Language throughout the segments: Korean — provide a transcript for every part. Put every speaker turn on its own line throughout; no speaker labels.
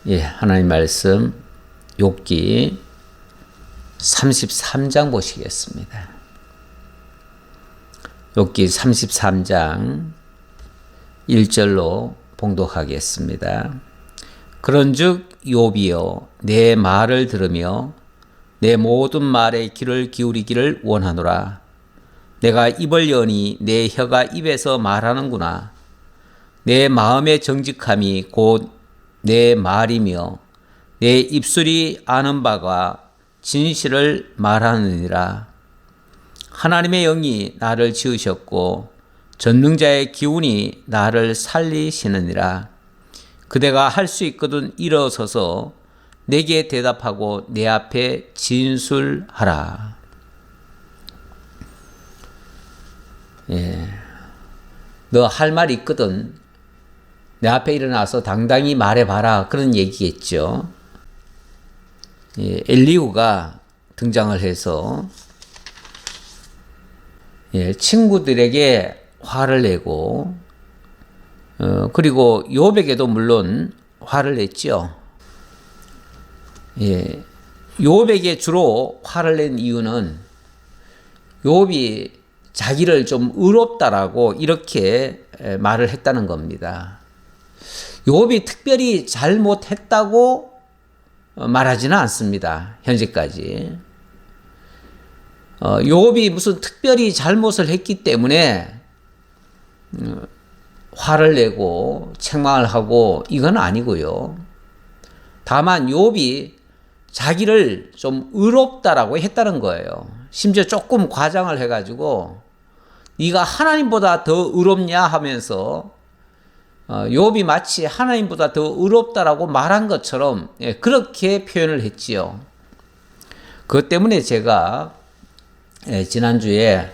하나님 말씀 욥기 33장 보시겠습니다. 욥기 33장 1절로 봉독하겠습니다. 그런즉 욥이여 내 말을 들으며 내 모든 말에 귀를 기울이기를 원하노라. 내가 입을 여니 내 혀가 입에서 말하는구나. 내 마음의 정직함이 곧 내 말이며 내 입술이 아는 바가 진실을 말하느니라. 하나님의 영이 나를 지으셨고 전능자의 기운이 나를 살리시느니라. 그대가 할 수 있거든 일어서서 내게 대답하고 내 앞에 진술하라. 너 할 말이 있거든. 내 앞에 일어나서 당당히 말해봐라. 그런 얘기겠죠. 엘리후가 등장을 해서 친구들에게 화를 내고 그리고 욥에게도 물론 화를 냈죠. 욥에게 주로 화를 낸 이유는 욥이 자기를 좀 의롭다라고 이렇게 말을 했다는 겁니다. 욥이 특별히 잘못했다고 말하지는 않습니다. 현재까지. 욥이 무슨 특별히 잘못을 했기 때문에 화를 내고 책망을 하고 이건 아니고요. 다만 욥이 자기를 좀 의롭다라고 했다는 거예요. 심지어 조금 과장을 해가지고 네가 하나님보다 더 의롭냐 하면서 욥이 마치 하나님보다 더 의롭다라고 말한 것처럼 그렇게 표현을 했지요. 그것 때문에 제가 지난주에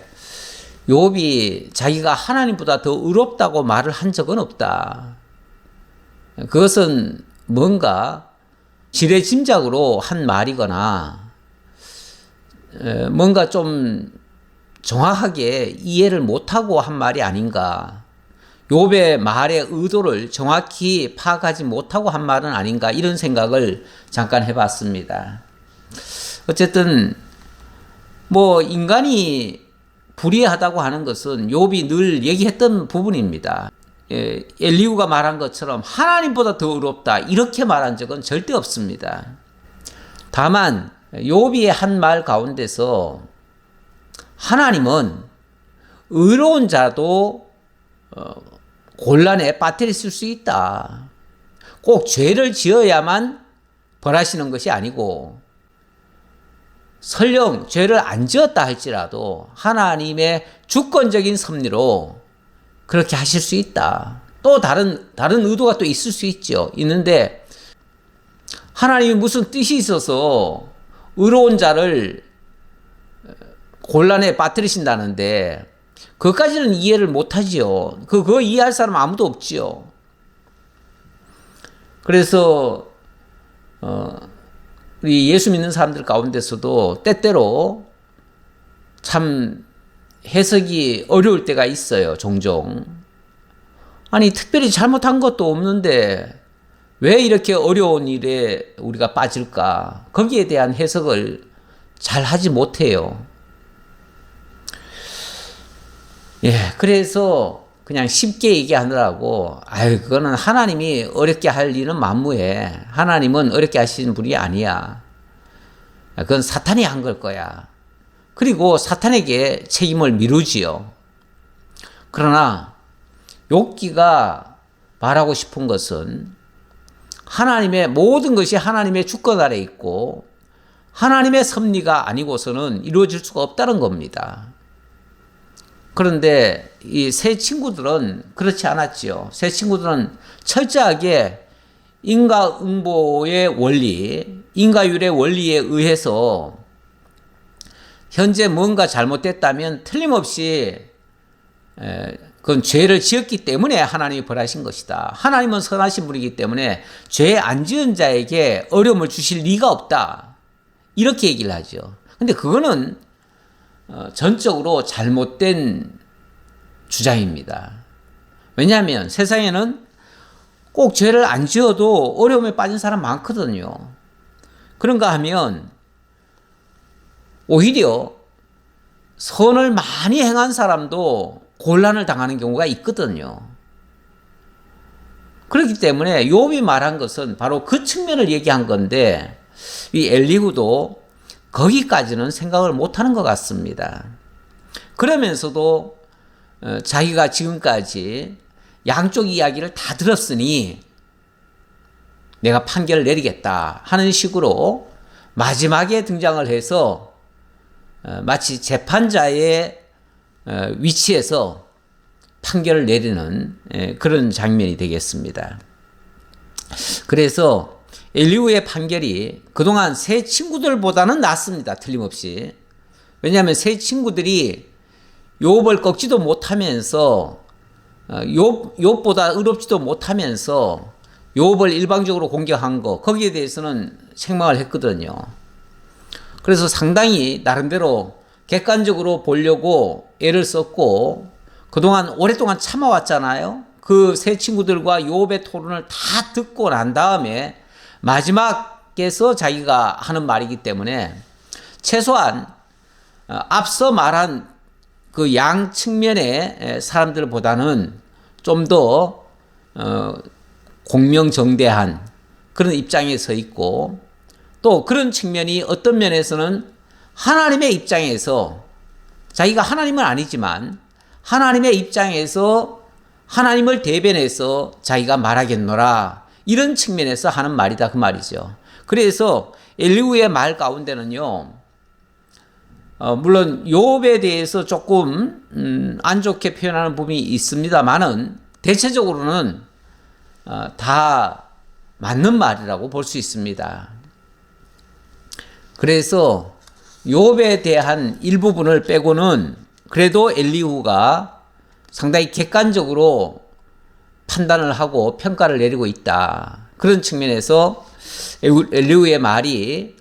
욥이 자기가 하나님보다 더 의롭다고 말을 한 적은 없다. 그것은 뭔가 지레짐작으로 한 말이거나 뭔가 좀 정확하게 이해를 못하고 한 말이 아닌가. 욥의 말의 의도를 정확히 파악하지 못하고 한 말은 아닌가 이런 생각을 잠깐 해봤습니다. 어쨌든 인간이 불의하다고 하는 것은 욥이 늘 얘기했던 부분입니다. 엘리후가 말한 것처럼 하나님보다 더 의롭다 이렇게 말한 적은 절대 없습니다. 다만 욥이 한 말 가운데서 하나님은 의로운 자도 곤란에 빠뜨렸을 수 있다. 꼭 죄를 지어야만 벌하시는 것이 아니고 설령 죄를 안 지었다 할지라도 하나님의 주권적인 섭리로 그렇게 하실 수 있다. 또 다른 의도가 또 있을 수 있죠. 있는데 하나님이 무슨 뜻이 있어서 의로운 자를 곤란에 빠뜨리신다는데 그것까지는 이해를 못하지요. 그거 이해할 사람 아무도 없지요. 그래서 우리 예수 믿는 사람들 가운데서도 때때로 참 해석이 어려울 때가 있어요. 종종. 아니 특별히 잘못한 것도 없는데 왜 이렇게 어려운 일에 우리가 빠질까? 거기에 대한 해석을 잘 하지 못해요. 그래서 그냥 쉽게 얘기하느라고 그거는 하나님이 어렵게 할 일은 만무해. 하나님은 어렵게 하시는 분이 아니야. 그건 사탄이 한 걸 거야. 그리고 사탄에게 책임을 미루지요. 그러나 욥기가 말하고 싶은 것은 하나님의 모든 것이 하나님의 주권 아래 있고 하나님의 섭리가 아니고서는 이루어질 수가 없다는 겁니다. 그런데 이 세 친구들은 그렇지 않았지요. 세 친구들은 철저하게 인과응보의 원리, 인과율의 원리에 의해서 현재 뭔가 잘못됐다면 틀림없이 그건 죄를 지었기 때문에 하나님이 벌하신 것이다. 하나님은 선하신 분이기 때문에 죄 안 지은 자에게 어려움을 주실 리가 없다. 이렇게 얘기를 하죠. 근데 그거는 전적으로 잘못된 주장입니다. 왜냐하면 세상에는 꼭 죄를 안 지어도 어려움에 빠진 사람 많거든요. 그런가 하면 오히려 선을 많이 행한 사람도 곤란을 당하는 경우가 있거든요. 그렇기 때문에 욥이 말한 것은 바로 그 측면을 얘기한 건데 이 엘리후도 거기까지는 생각을 못하는 것 같습니다. 그러면서도 자기가 지금까지 양쪽 이야기를 다 들었으니 내가 판결을 내리겠다 하는 식으로 마지막에 등장을 해서 마치 재판자의 위치에서 판결을 내리는 그런 장면이 되겠습니다. 그래서 엘리후의 판결이 그동안 세 친구들보다는 낫습니다. 틀림없이. 왜냐하면 세 친구들이 욥을 꺾지도 못하면서 욥보다 의롭지도 못하면서 욥을 일방적으로 공격한 거 거기에 대해서는 책망을 했거든요. 그래서 상당히 나름대로 객관적으로 보려고 애를 썼고 그동안 오랫동안 참아왔잖아요. 그 세 친구들과 욥의 토론을 다 듣고 난 다음에 마지막에서 자기가 하는 말이기 때문에 최소한 앞서 말한 그 양 측면의 사람들보다는 좀 더 공명정대한 그런 입장에 서 있고 또 그런 측면이 어떤 면에서는 하나님의 입장에서 자기가 하나님은 아니지만 하나님의 입장에서 하나님을 대변해서 자기가 말하겠노라 이런 측면에서 하는 말이다 그 말이죠. 그래서 엘리후의 말 가운데는요 물론 욥에 대해서 조금 안 좋게 표현하는 부분이 있습니다만은 대체적으로는 다 맞는 말이라고 볼 수 있습니다. 그래서 욥에 대한 일부분을 빼고는 그래도 엘리후가 상당히 객관적으로 판단을 하고 평가를 내리고 있다. 그런 측면에서 엘리후의 말이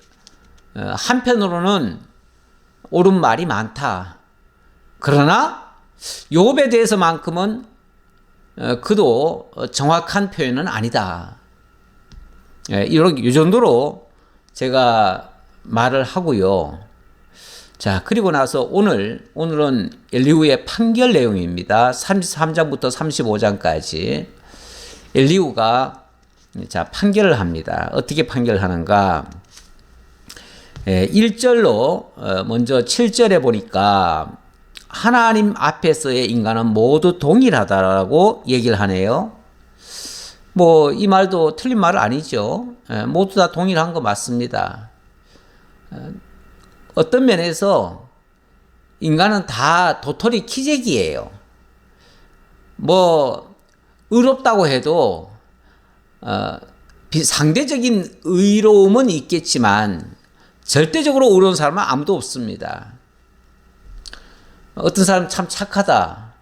한편으로는 옳은 말이 많다. 그러나 욥에 대해서만큼은 그도 정확한 표현은 아니다. 이 정도로 제가 말을 하고요. 자, 그리고 나서 오늘은 엘리후의 판결 내용입니다. 33장부터 35장까지 엘리후가 자, 판결을 합니다. 어떻게 판결하는가? 1절로 먼저 7절에 보니까 하나님 앞에서의 인간은 모두 동일하다라고 얘기를 하네요. 뭐 이 말도 틀린 말 아니죠. 모두 다 동일한 거 맞습니다. 어떤 면에서 인간은 다 도토리 키재기예요. 뭐 의롭다고 해도 상대적인 의로움은 있겠지만 절대적으로 의로운 사람은 아무도 없습니다. 어떤 사람은 참 착하다.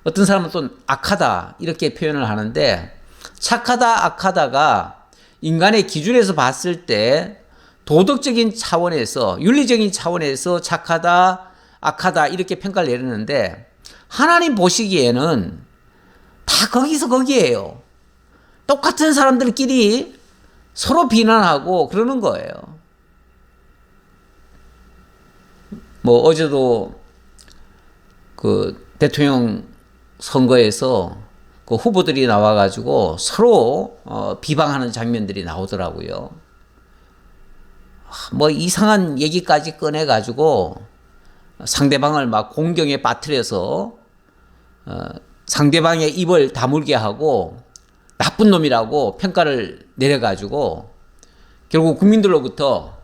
어떤 사람은 또 악하다. 이렇게 표현을 하는데 착하다, 악하다가 인간의 기준에서 봤을 때 도덕적인 차원에서 윤리적인 차원에서 착하다, 악하다 이렇게 평가를 내리는데 하나님 보시기에는 다 거기서 거기에요. 똑같은 사람들끼리 서로 비난하고 그러는 거예요. 뭐 어제도 그 대통령 선거에서 그 후보들이 나와가지고 서로 비방하는 장면들이 나오더라고요. 뭐 이상한 얘기까지 꺼내가지고 상대방을 막 공경에 빠뜨려서 상대방의 입을 다물게 하고 나쁜 놈이라고 평가를 내려가지고 결국 국민들로부터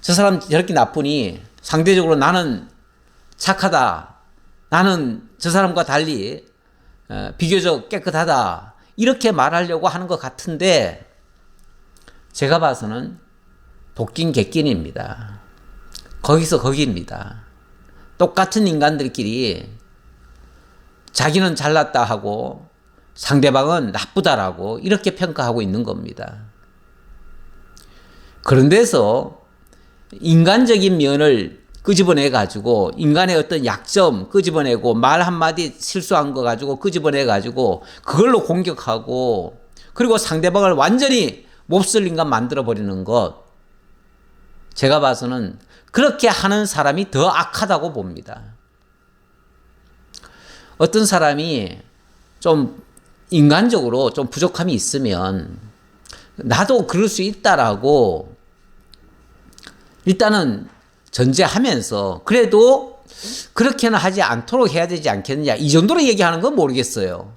저 사람 저렇게 나쁘니 상대적으로 나는 착하다. 나는 저 사람과 달리 비교적 깨끗하다. 이렇게 말하려고 하는 것 같은데 제가 봐서는 도끼인 객끼입니다. 거기서 거기입니다. 똑같은 인간들끼리 자기는 잘났다 하고 상대방은 나쁘다라고 이렇게 평가하고 있는 겁니다. 그런 데서 인간적인 면을 끄집어내 가지고 인간의 어떤 약점 끄집어내고 말 한마디 실수한 거 가지고 끄집어내 가지고 그걸로 공격하고 그리고 상대방을 완전히 몹쓸 인간 만들어버리는 것, 제가 봐서는 그렇게 하는 사람이 더 악하다고 봅니다. 어떤 사람이 좀 인간적으로 좀 부족함이 있으면 나도 그럴 수 있다라고 일단은 전제하면서 그래도 그렇게는 하지 않도록 해야 되지 않겠느냐, 이 정도로 얘기하는 건 모르겠어요.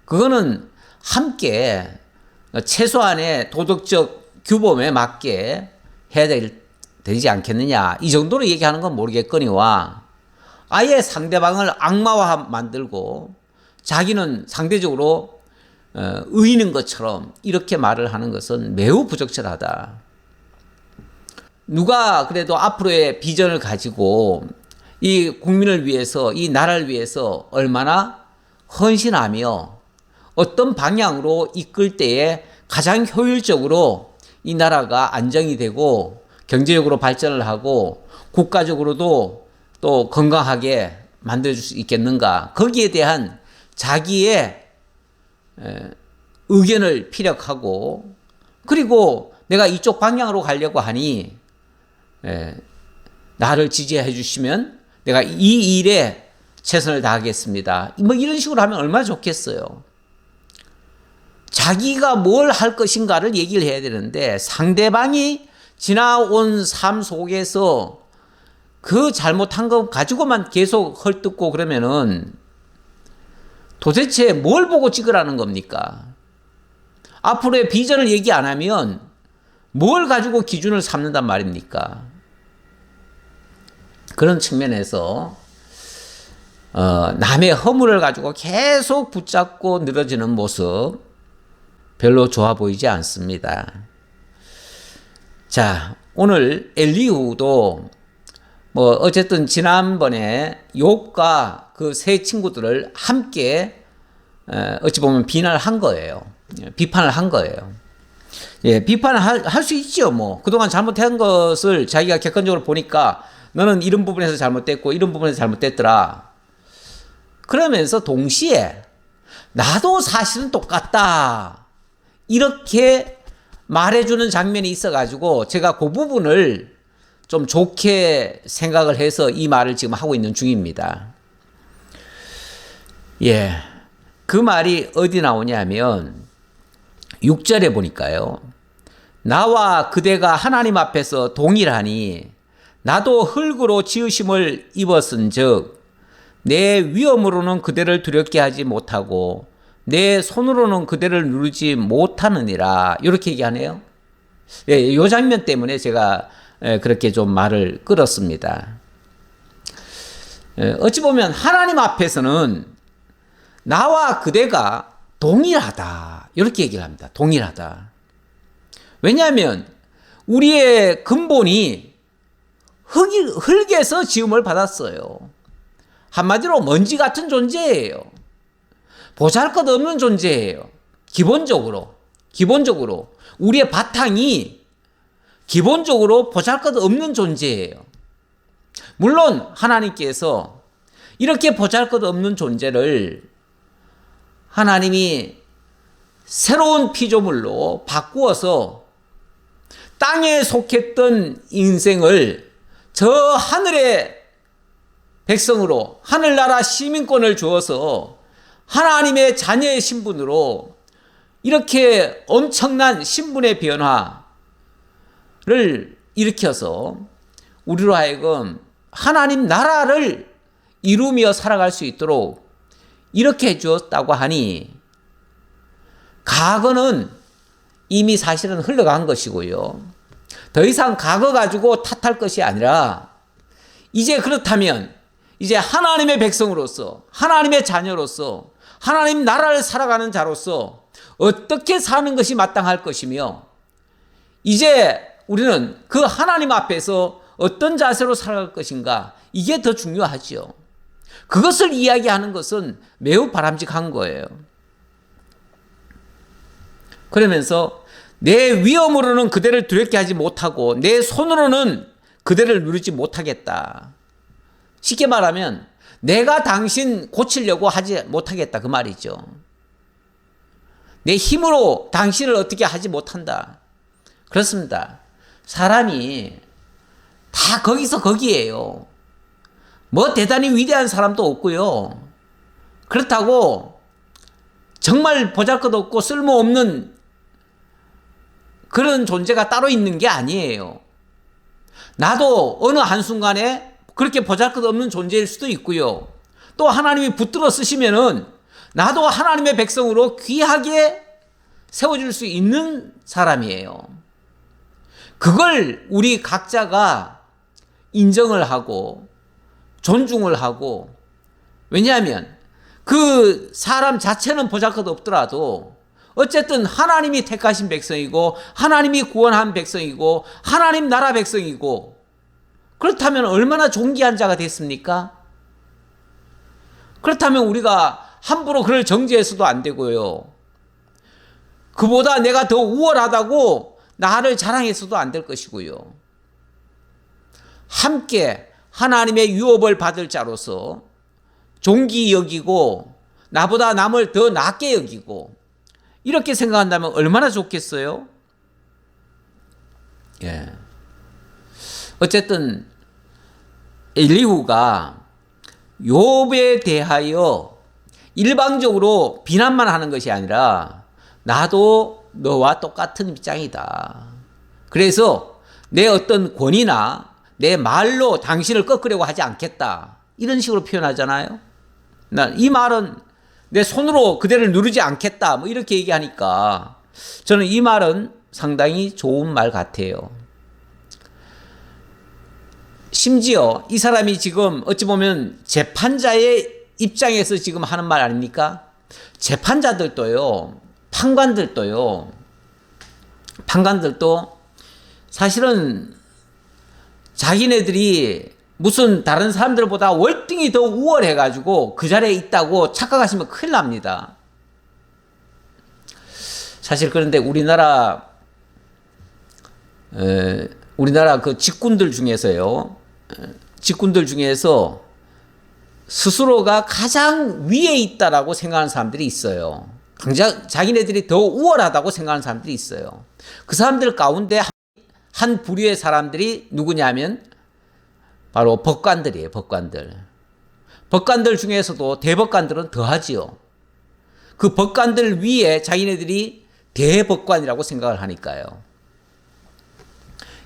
그거는 함께 최소한의 도덕적 규범에 맞게 해야 되지 않겠느냐, 이 정도로 얘기하는 건 모르겠거니와 아예 상대방을 악마화 만들고 자기는 상대적으로 의인인 것처럼 이렇게 말을 하는 것은 매우 부적절하다. 누가 그래도 앞으로의 비전을 가지고 이 국민을 위해서, 이 나라를 위해서 얼마나 헌신하며 어떤 방향으로 이끌 때에 가장 효율적으로 이 나라가 안정이 되고 경제적으로 발전을 하고 국가적으로도 또 건강하게 만들어줄 수 있겠는가, 거기에 대한 자기의 의견을 피력하고, 그리고 내가 이쪽 방향으로 가려고 하니 나를 지지해 주시면 내가 이 일에 최선을 다하겠습니다, 뭐 이런 식으로 하면 얼마나 좋겠어요. 자기가 뭘 할 것인가를 얘기를 해야 되는데 상대방이 지나온 삶 속에서 그 잘못한 것 가지고만 계속 헐뜯고 그러면은 도대체 뭘 보고 찍으라는 겁니까? 앞으로의 비전을 얘기 안 하면 뭘 가지고 기준을 삼는단 말입니까? 그런 측면에서 남의 허물을 가지고 계속 붙잡고 늘어지는 모습 별로 좋아 보이지 않습니다. 자, 오늘 엘리후도 뭐 어쨌든 지난번에 욥과 그 세 친구들을 함께 어찌 보면 비난을 한 거예요. 비판을 한 거예요. 예, 비판을 할 수 있죠. 뭐 그동안 잘못한 것을 자기가 객관적으로 보니까 너는 이런 부분에서 잘못됐고 이런 부분에서 잘못됐더라. 그러면서 동시에 나도 사실은 똑같다, 이렇게 말해주는 장면이 있어가지고 제가 그 부분을 좀 좋게 생각을 해서 이 말을 지금 하고 있는 중입니다. 예, 그 말이 어디 나오냐면 6절에 보니까요, 나와 그대가 하나님 앞에서 동일하니 나도 흙으로 지으심을 입었은즉 내 위엄으로는 그대를 두렵게 하지 못하고 내 손으로는 그대를 누르지 못하느니라, 이렇게 얘기하네요. 예, 이 장면 때문에 제가 그렇게 좀 말을 끌었습니다. 어찌 보면 하나님 앞에서는 나와 그대가 동일하다, 이렇게 얘기를 합니다. 동일하다. 왜냐하면 우리의 근본이 흙에서 지음을 받았어요. 한마디로 먼지 같은 존재예요. 보잘것없는 존재예요. 기본적으로 우리의 바탕이 기본적으로 보잘것없는 존재예요. 물론 하나님께서 이렇게 보잘것없는 존재를 하나님이 새로운 피조물로 바꾸어서 땅에 속했던 인생을 저 하늘의 백성으로, 하늘나라 시민권을 주어서 하나님의 자녀의 신분으로 이렇게 엄청난 신분의 변화를 일으켜서 우리로 하여금 하나님 나라를 이루며 살아갈 수 있도록 이렇게 해주었다고 하니, 과거는 이미 사실은 흘러간 것이고요. 더 이상 과거 가지고 탓할 것이 아니라 이제 그렇다면 이제 하나님의 백성으로서, 하나님의 자녀로서, 하나님 나라를 살아가는 자로서 어떻게 사는 것이 마땅할 것이며, 이제 우리는 그 하나님 앞에서 어떤 자세로 살아갈 것인가, 이게 더 중요하죠. 그것을 이야기하는 것은 매우 바람직한 거예요. 그러면서 내 위엄으로는 그대를 두렵게 하지 못하고 내 손으로는 그대를 누르지 못하겠다. 쉽게 말하면 내가 당신 고치려고 하지 못하겠다, 그 말이죠. 내 힘으로 당신을 어떻게 하지 못한다. 그렇습니다. 사람이 다 거기서 거기에요. 뭐 대단히 위대한 사람도 없고요. 그렇다고 정말 보잘것없고 쓸모없는 그런 존재가 따로 있는 게 아니에요. 나도 어느 한순간에 그렇게 보잘것없는 존재일 수도 있고요. 또 하나님이 붙들어 쓰시면은 나도 하나님의 백성으로 귀하게 세워줄 수 있는 사람이에요. 그걸 우리 각자가 인정을 하고 존중을 하고, 왜냐하면 그 사람 자체는 보잘것없더라도 어쨌든 하나님이 택하신 백성이고 하나님이 구원한 백성이고 하나님 나라 백성이고, 그렇다면 얼마나 존귀한 자가 됐습니까? 그렇다면 우리가 함부로 그를 정죄해서도 안 되고요. 그보다 내가 더 우월하다고 나를 자랑해서도 안 될 것이고요. 함께 하나님의 유업을 받을 자로서 존귀 여기고 나보다 남을 더 낮게 여기고 이렇게 생각한다면 얼마나 좋겠어요? 예. 어쨌든 엘리후가 욥에 대하여 일방적으로 비난만 하는 것이 아니라 나도 너와 똑같은 입장이다. 그래서 내 어떤 권위나 내 말로 당신을 꺾으려고 하지 않겠다. 이런 식으로 표현하잖아요. 이 말은 내 손으로 그대를 누르지 않겠다. 뭐 이렇게 얘기하니까 저는 이 말은 상당히 좋은 말 같아요. 심지어 이 사람이 지금 어찌 보면 재판자의 입장에서 지금 하는 말 아닙니까? 재판자들도요, 판관들도 사실은 자기네들이 무슨 다른 사람들보다 월등히 더 우월해가지고 그 자리에 있다고 착각하시면 큰일 납니다. 사실 그런데 우리나라 그 직군들 중에서 스스로가 가장 위에 있다라고 생각하는 사람들이 있어요. 자기네들이 더 우월하다고 생각하는 사람들이 있어요. 그 사람들 가운데 한 부류의 사람들이 누구냐면 바로 법관들이에요. 법관들 중에서도 대법관들은 더하지요. 그 법관들 위에 자기네들이 대법관이라고 생각을 하니까요.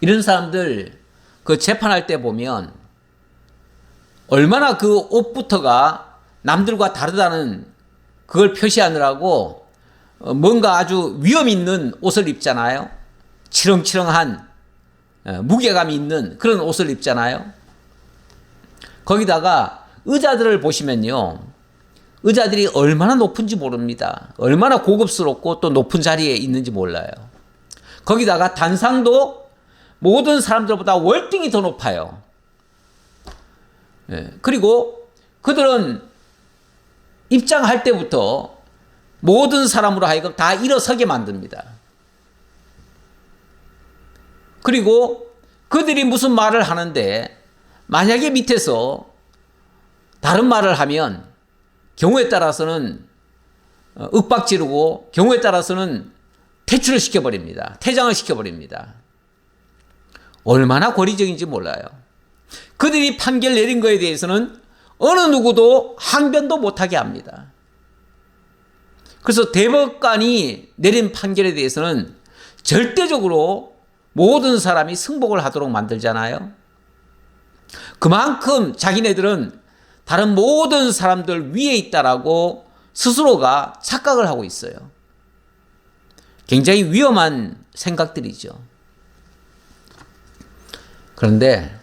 이런 사람들 그 재판할 때 보면 얼마나 그 옷부터가 남들과 다르다는 그걸 표시하느라고 뭔가 아주 위험 있는 옷을 입잖아요. 치렁치렁한 무게감이 있는 그런 옷을 입잖아요. 거기다가 의자들을 보시면요, 의자들이 얼마나 높은지 모릅니다. 얼마나 고급스럽고 또 높은 자리에 있는지 몰라요. 거기다가 단상도 모든 사람들보다 월등히 더 높아요. 그리고 그들은 입장할 때부터 모든 사람으로 하여금 다 일어서게 만듭니다. 그리고 그들이 무슨 말을 하는데 만약에 밑에서 다른 말을 하면 경우에 따라서는 윽박지르고 경우에 따라서는 퇴출을 시켜버립니다. 퇴장을 시켜버립니다. 얼마나 권위적인지 몰라요. 그들이 판결 내린 거에 대해서는 어느 누구도 항변도 못하게 합니다. 그래서 대법관이 내린 판결에 대해서는 절대적으로 모든 사람이 승복을 하도록 만들잖아요. 그만큼 자기네들은 다른 모든 사람들 위에 있다라고 스스로가 착각을 하고 있어요. 굉장히 위험한 생각들이죠. 그런데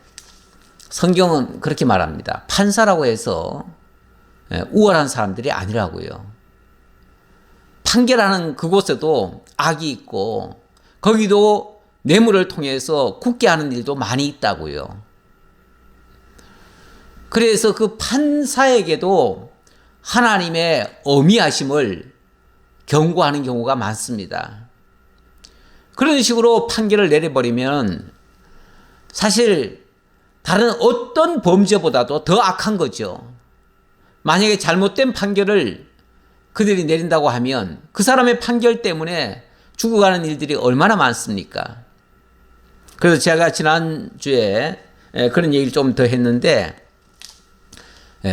성경은 그렇게 말합니다. 판사라고 해서 우월한 사람들이 아니라고요. 판결하는 그곳에도 악이 있고 거기도 뇌물을 통해서 굳게 하는 일도 많이 있다고요. 그래서 그 판사에게도 하나님의 어미하심을 경고하는 경우가 많습니다. 그런 식으로 판결을 내려버리면 사실 다른 어떤 범죄보다도 더 악한 거죠. 만약에 잘못된 판결을 그들이 내린다고 하면 그 사람의 판결 때문에 죽어가는 일들이 얼마나 많습니까? 그래서 제가 지난주에 그런 얘기를 좀 더 했는데,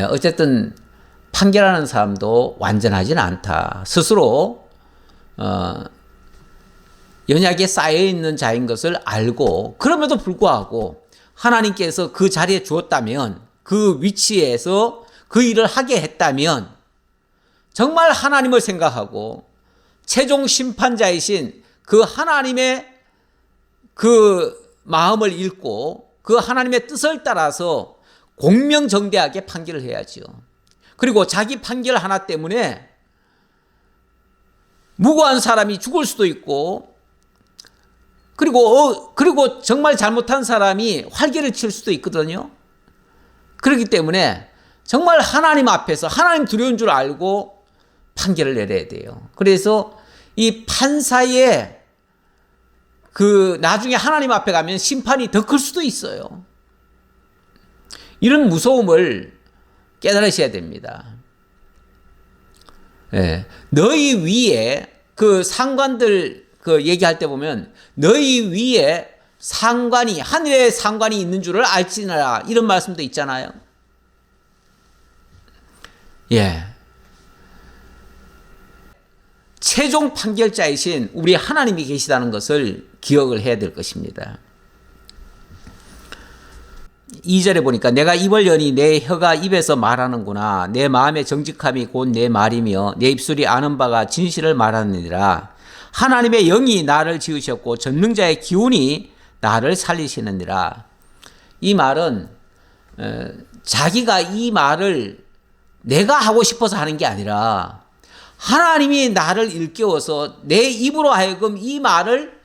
어쨌든 판결하는 사람도 완전하지는 않다. 스스로 연약에 쌓여있는 자인 것을 알고, 그럼에도 불구하고 하나님께서 그 자리에 주었다면, 그 위치에서 그 일을 하게 했다면 정말 하나님을 생각하고 최종 심판자이신 그 하나님의 그 마음을 읽고 그 하나님의 뜻을 따라서 공명정대하게 판결을 해야지요. 그리고 자기 판결 하나 때문에 무고한 사람이 죽을 수도 있고, 그리고 정말 잘못한 사람이 활개를 칠 수도 있거든요. 그렇기 때문에 정말 하나님 앞에서 하나님 두려운 줄 알고 판결을 내려야 돼요. 그래서 이 판사의 그 나중에 하나님 앞에 가면 심판이 더 클 수도 있어요. 이런 무서움을 깨달으셔야 됩니다. 너희 위에 그 상관들 그 얘기할 때 보면 너희 위에 상관이, 하늘의 상관이 있는 줄을 알지니라, 이런 말씀도 있잖아요. 최종 판결자이신 우리 하나님이 계시다는 것을 기억을 해야 될 것입니다. 2절에 보니까 내가 입을 여니 내 혀가 입에서 말하는구나. 내 마음의 정직함이 곧 내 말이며 내 입술이 아는 바가 진실을 말하느니라. 하나님의 영이 나를 지으셨고 전능자의 기운이 나를 살리시느니라. 이 말은 자기가 이 말을 내가 하고 싶어서 하는 게 아니라 하나님이 나를 일깨워서 내 입으로 하여금 이 말을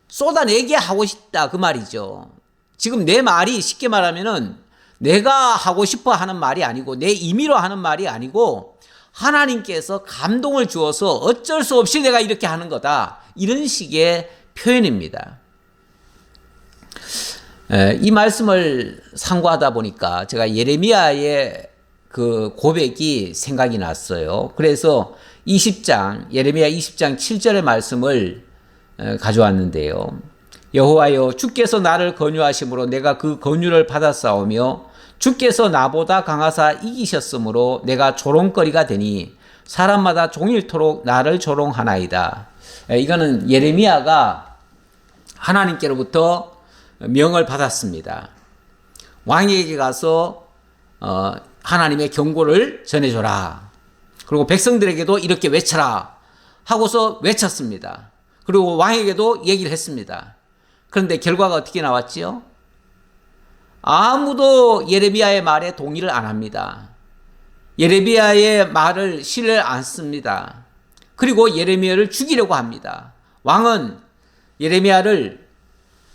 쏟아내게 하고 싶다, 그 말이죠. 지금 내 말이 쉽게 말하면은 내가 하고 싶어 하는 말이 아니고 내 임의로 하는 말이 아니고 하나님께서 감동을 주어서 어쩔 수 없이 내가 이렇게 하는 거다, 이런 식의 표현입니다. 이 말씀을 상고하다 보니까 제가 예레미야의 그 고백이 생각이 났어요. 그래서 예레미야 20장 7절의 말씀을 가져왔는데요. 여호와여, 주께서 나를 권유하심으로 내가 그 권유를 받았사오며 주께서 나보다 강하사 이기셨으므로 내가 조롱거리가 되니 사람마다 종일토록 나를 조롱하나이다. 이거는 예레미야가 하나님께로부터 명을 받았습니다. 왕에게 가서 하나님의 경고를 전해줘라. 그리고 백성들에게도 이렇게 외쳐라 하고서 외쳤습니다. 그리고 왕에게도 얘기를 했습니다. 그런데 결과가 어떻게 나왔지요? 아무도 예레미야의 말에 동의를 안 합니다. 예레미야의 말을 신뢰를 안 씁니다. 그리고 예레미야를 죽이려고 합니다. 왕은 예레미야를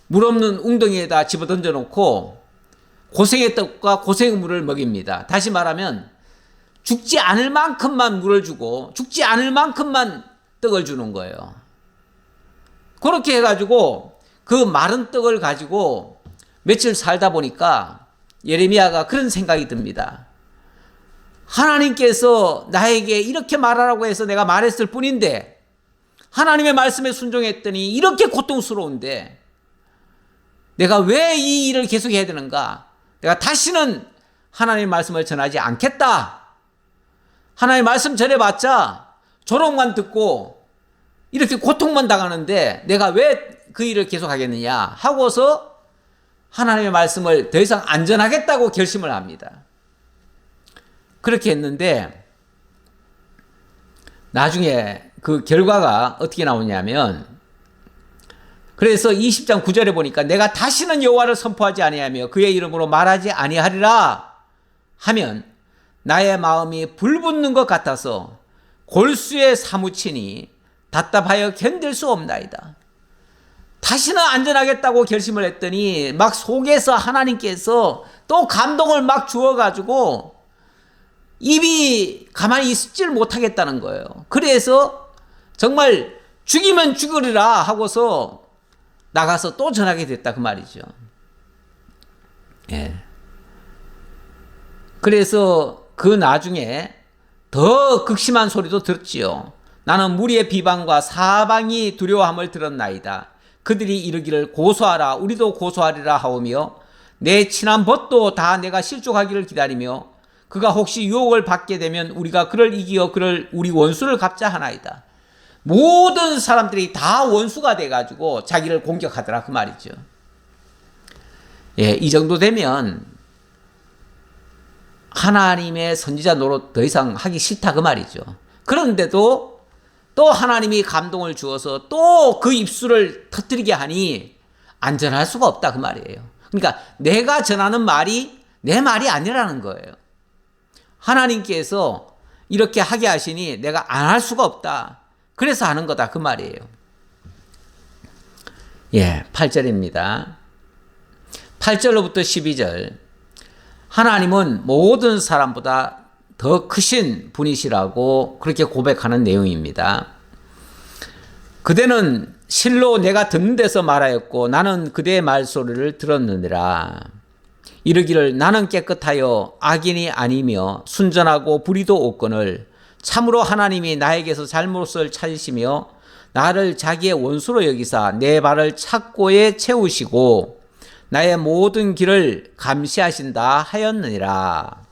물 없는 웅덩이에다 집어던져 놓고 고생의 떡과 고생의 물을 먹입니다. 다시 말하면 죽지 않을 만큼만 물을 주고 죽지 않을 만큼만 떡을 주는 거예요. 그렇게 해가지고 그 마른 떡을 가지고 며칠 살다 보니까 예레미야가 그런 생각이 듭니다. 하나님께서 나에게 이렇게 말하라고 해서 내가 말했을 뿐인데 하나님의 말씀에 순종했더니 이렇게 고통스러운데 내가 왜 이 일을 계속해야 되는가? 내가 다시는 하나님의 말씀을 전하지 않겠다. 하나님의 말씀 전해봤자 조롱만 듣고 이렇게 고통만 당하는데 내가 왜 그 일을 계속하겠느냐 하고서 하나님의 말씀을 더 이상 안 전하겠다고 결심을 합니다. 그렇게 했는데 나중에 그 결과가 어떻게 나오냐면, 그래서 20장 9절에 보니까 내가 다시는 여호와를 선포하지 아니하며 그의 이름으로 말하지 아니하리라 하면 나의 마음이 불붙는 것 같아서 골수에 사무치니 답답하여 견딜 수 없나이다. 다시는 안전하겠다고 결심을 했더니 막 속에서 하나님께서 또 감동을 막 주어가지고 입이 가만히 있질 못하겠다는 거예요. 그래서 정말 죽이면 죽으리라 하고서 나가서 또 전하게 됐다, 그 말이죠. 그래서 그 나중에 더 극심한 소리도 들었지요. 나는 무리의 비방과 사방이 두려워함을 들었나이다. 그들이 이르기를 고소하라 우리도 고소하리라 하오며 내 친한 벗도 다 내가 실족하기를 기다리며 그가 혹시 유혹을 받게 되면 우리가 그를 이기어 그를 우리 원수를 갚자 하나이다. 모든 사람들이 다 원수가 돼가지고 자기를 공격하더라 그 말이죠. 예, 이 정도 되면 하나님의 선지자 노릇 더 이상 하기 싫다 그 말이죠. 그런데도 또 하나님이 감동을 주어서 또 그 입술을 터뜨리게 하니 안전할 수가 없다 그 말이에요. 그러니까 내가 전하는 말이 내 말이 아니라는 거예요. 하나님께서 이렇게 하게 하시니 내가 안 할 수가 없다. 그래서 하는 거다 그 말이에요. 예, 8절입니다. 8절로부터 12절. 하나님은 모든 사람보다 더 크신 분이시라고 그렇게 고백하는 내용입니다. 그대는 실로 내가 듣는 데서 말하였고 나는 그대의 말소리를 들었느니라. 이르기를 나는 깨끗하여 악인이 아니며 순전하고 불의도 없거늘 참으로 하나님이 나에게서 잘못을 찾으시며 나를 자기의 원수로 여기사 내 발을 착고에 채우시고 나의 모든 길을 감시하신다 하였느니라.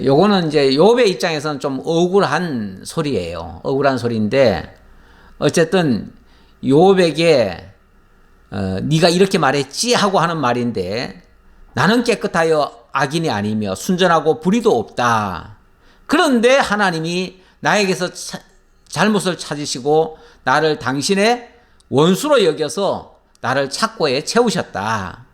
요거는 이제 욥의 입장에서는 좀 억울한 소리예요. 억울한 소리인데 어쨌든 욥에게 네가 이렇게 말했지 하고 하는 말인데 나는 깨끗하여 악인이 아니며 순전하고 불의도 없다. 그런데 하나님이 나에게서 잘못을 찾으시고 나를 당신의 원수로 여겨서 나를 착고에 채우셨다.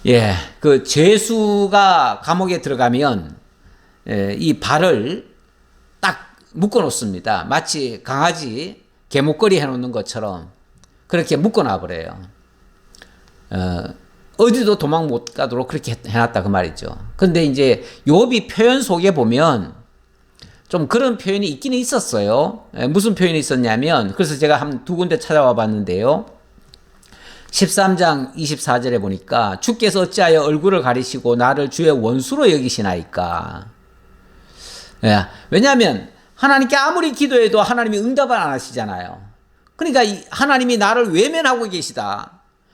예, 그 죄수가 감옥에 들어가면 이 발을 딱 묶어 놓습니다. 마치 강아지 개목걸이 해놓는 것처럼 그렇게 묶어 놔버려요. 어디도 도망 못 가도록 그렇게 해놨다 그 말이죠. 근데 이제 욥이 표현 속에 보면 좀 그런 표현이 있기는 있었어요. 무슨 표현이 있었냐면 그래서 제가 한 두 군데 찾아와 봤는데요. 13장 24절에 보니까 주께서 어찌하여 얼굴을 가리시고 나를 주의 원수로 여기시나이까. 예, 왜냐하면 하나님께 아무리 기도해도 하나님이 응답을 안 하시잖아요. 그러니까 하나님이 나를 외면하고 계시다.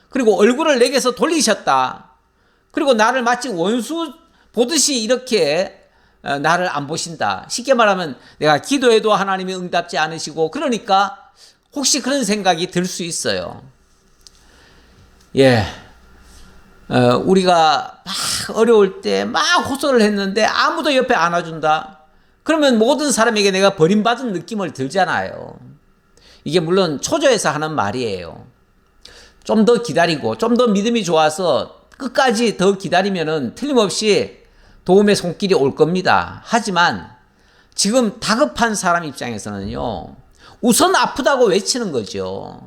그리고 얼굴을 내게서 돌리셨다. 그리고 나를 마치 원수 보듯이 이렇게 나를 안 보신다. 쉽게 말하면 내가 기도해도 하나님이 응답지 않으시고 그러니까 혹시 그런 생각이 들 수 있어요. 예, 우리가 막 어려울 때 막 호소를 했는데 아무도 옆에 안아준다. 그러면 모든 사람에게 내가 버림받은 느낌을 들잖아요. 이게 물론 초조해서 하는 말이에요. 좀 더 기다리고 좀 더 믿음이 좋아서 끝까지 더 기다리면은 틀림없이 도움의 손길이 올 겁니다. 하지만 지금 다급한 사람 입장에서는요, 우선 아프다고 외치는 거죠.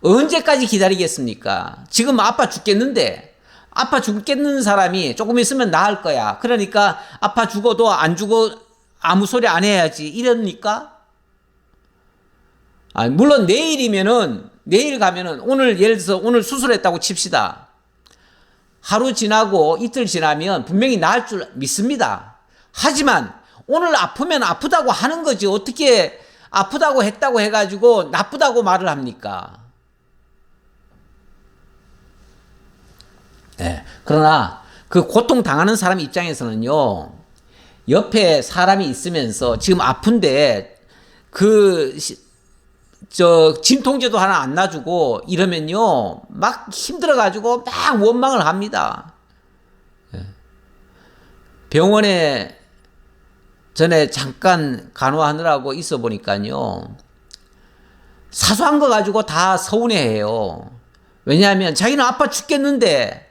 언제까지 기다리겠습니까? 지금 아파 죽겠는데, 아파 죽겠는 사람이 조금 있으면 나을 거야. 그러니까 아파 죽어도 안 죽어 아무 소리 안 해야지. 이러니까? 물론 내일 가면은 오늘 예를 들어서 오늘 수술했다고 칩시다. 하루 지나고 이틀 지나면 분명히 나을 줄 믿습니다. 하지만 오늘 아프면 아프다고 하는 거지. 어떻게 아프다고 했다고 해가지고 나쁘다고 말을 합니까? 네. 그러나 그 고통 당하는 사람 입장에서는요, 옆에 사람이 있으면서 지금 아픈데 진통제도 하나 안 놔주고 이러면요 막 힘들어가지고 막 원망을 합니다. 병원에 전에 잠깐 간호하느라고 있어 보니까요 사소한 거 가지고 다 서운해해요. 왜냐하면 자기는 아파 죽겠는데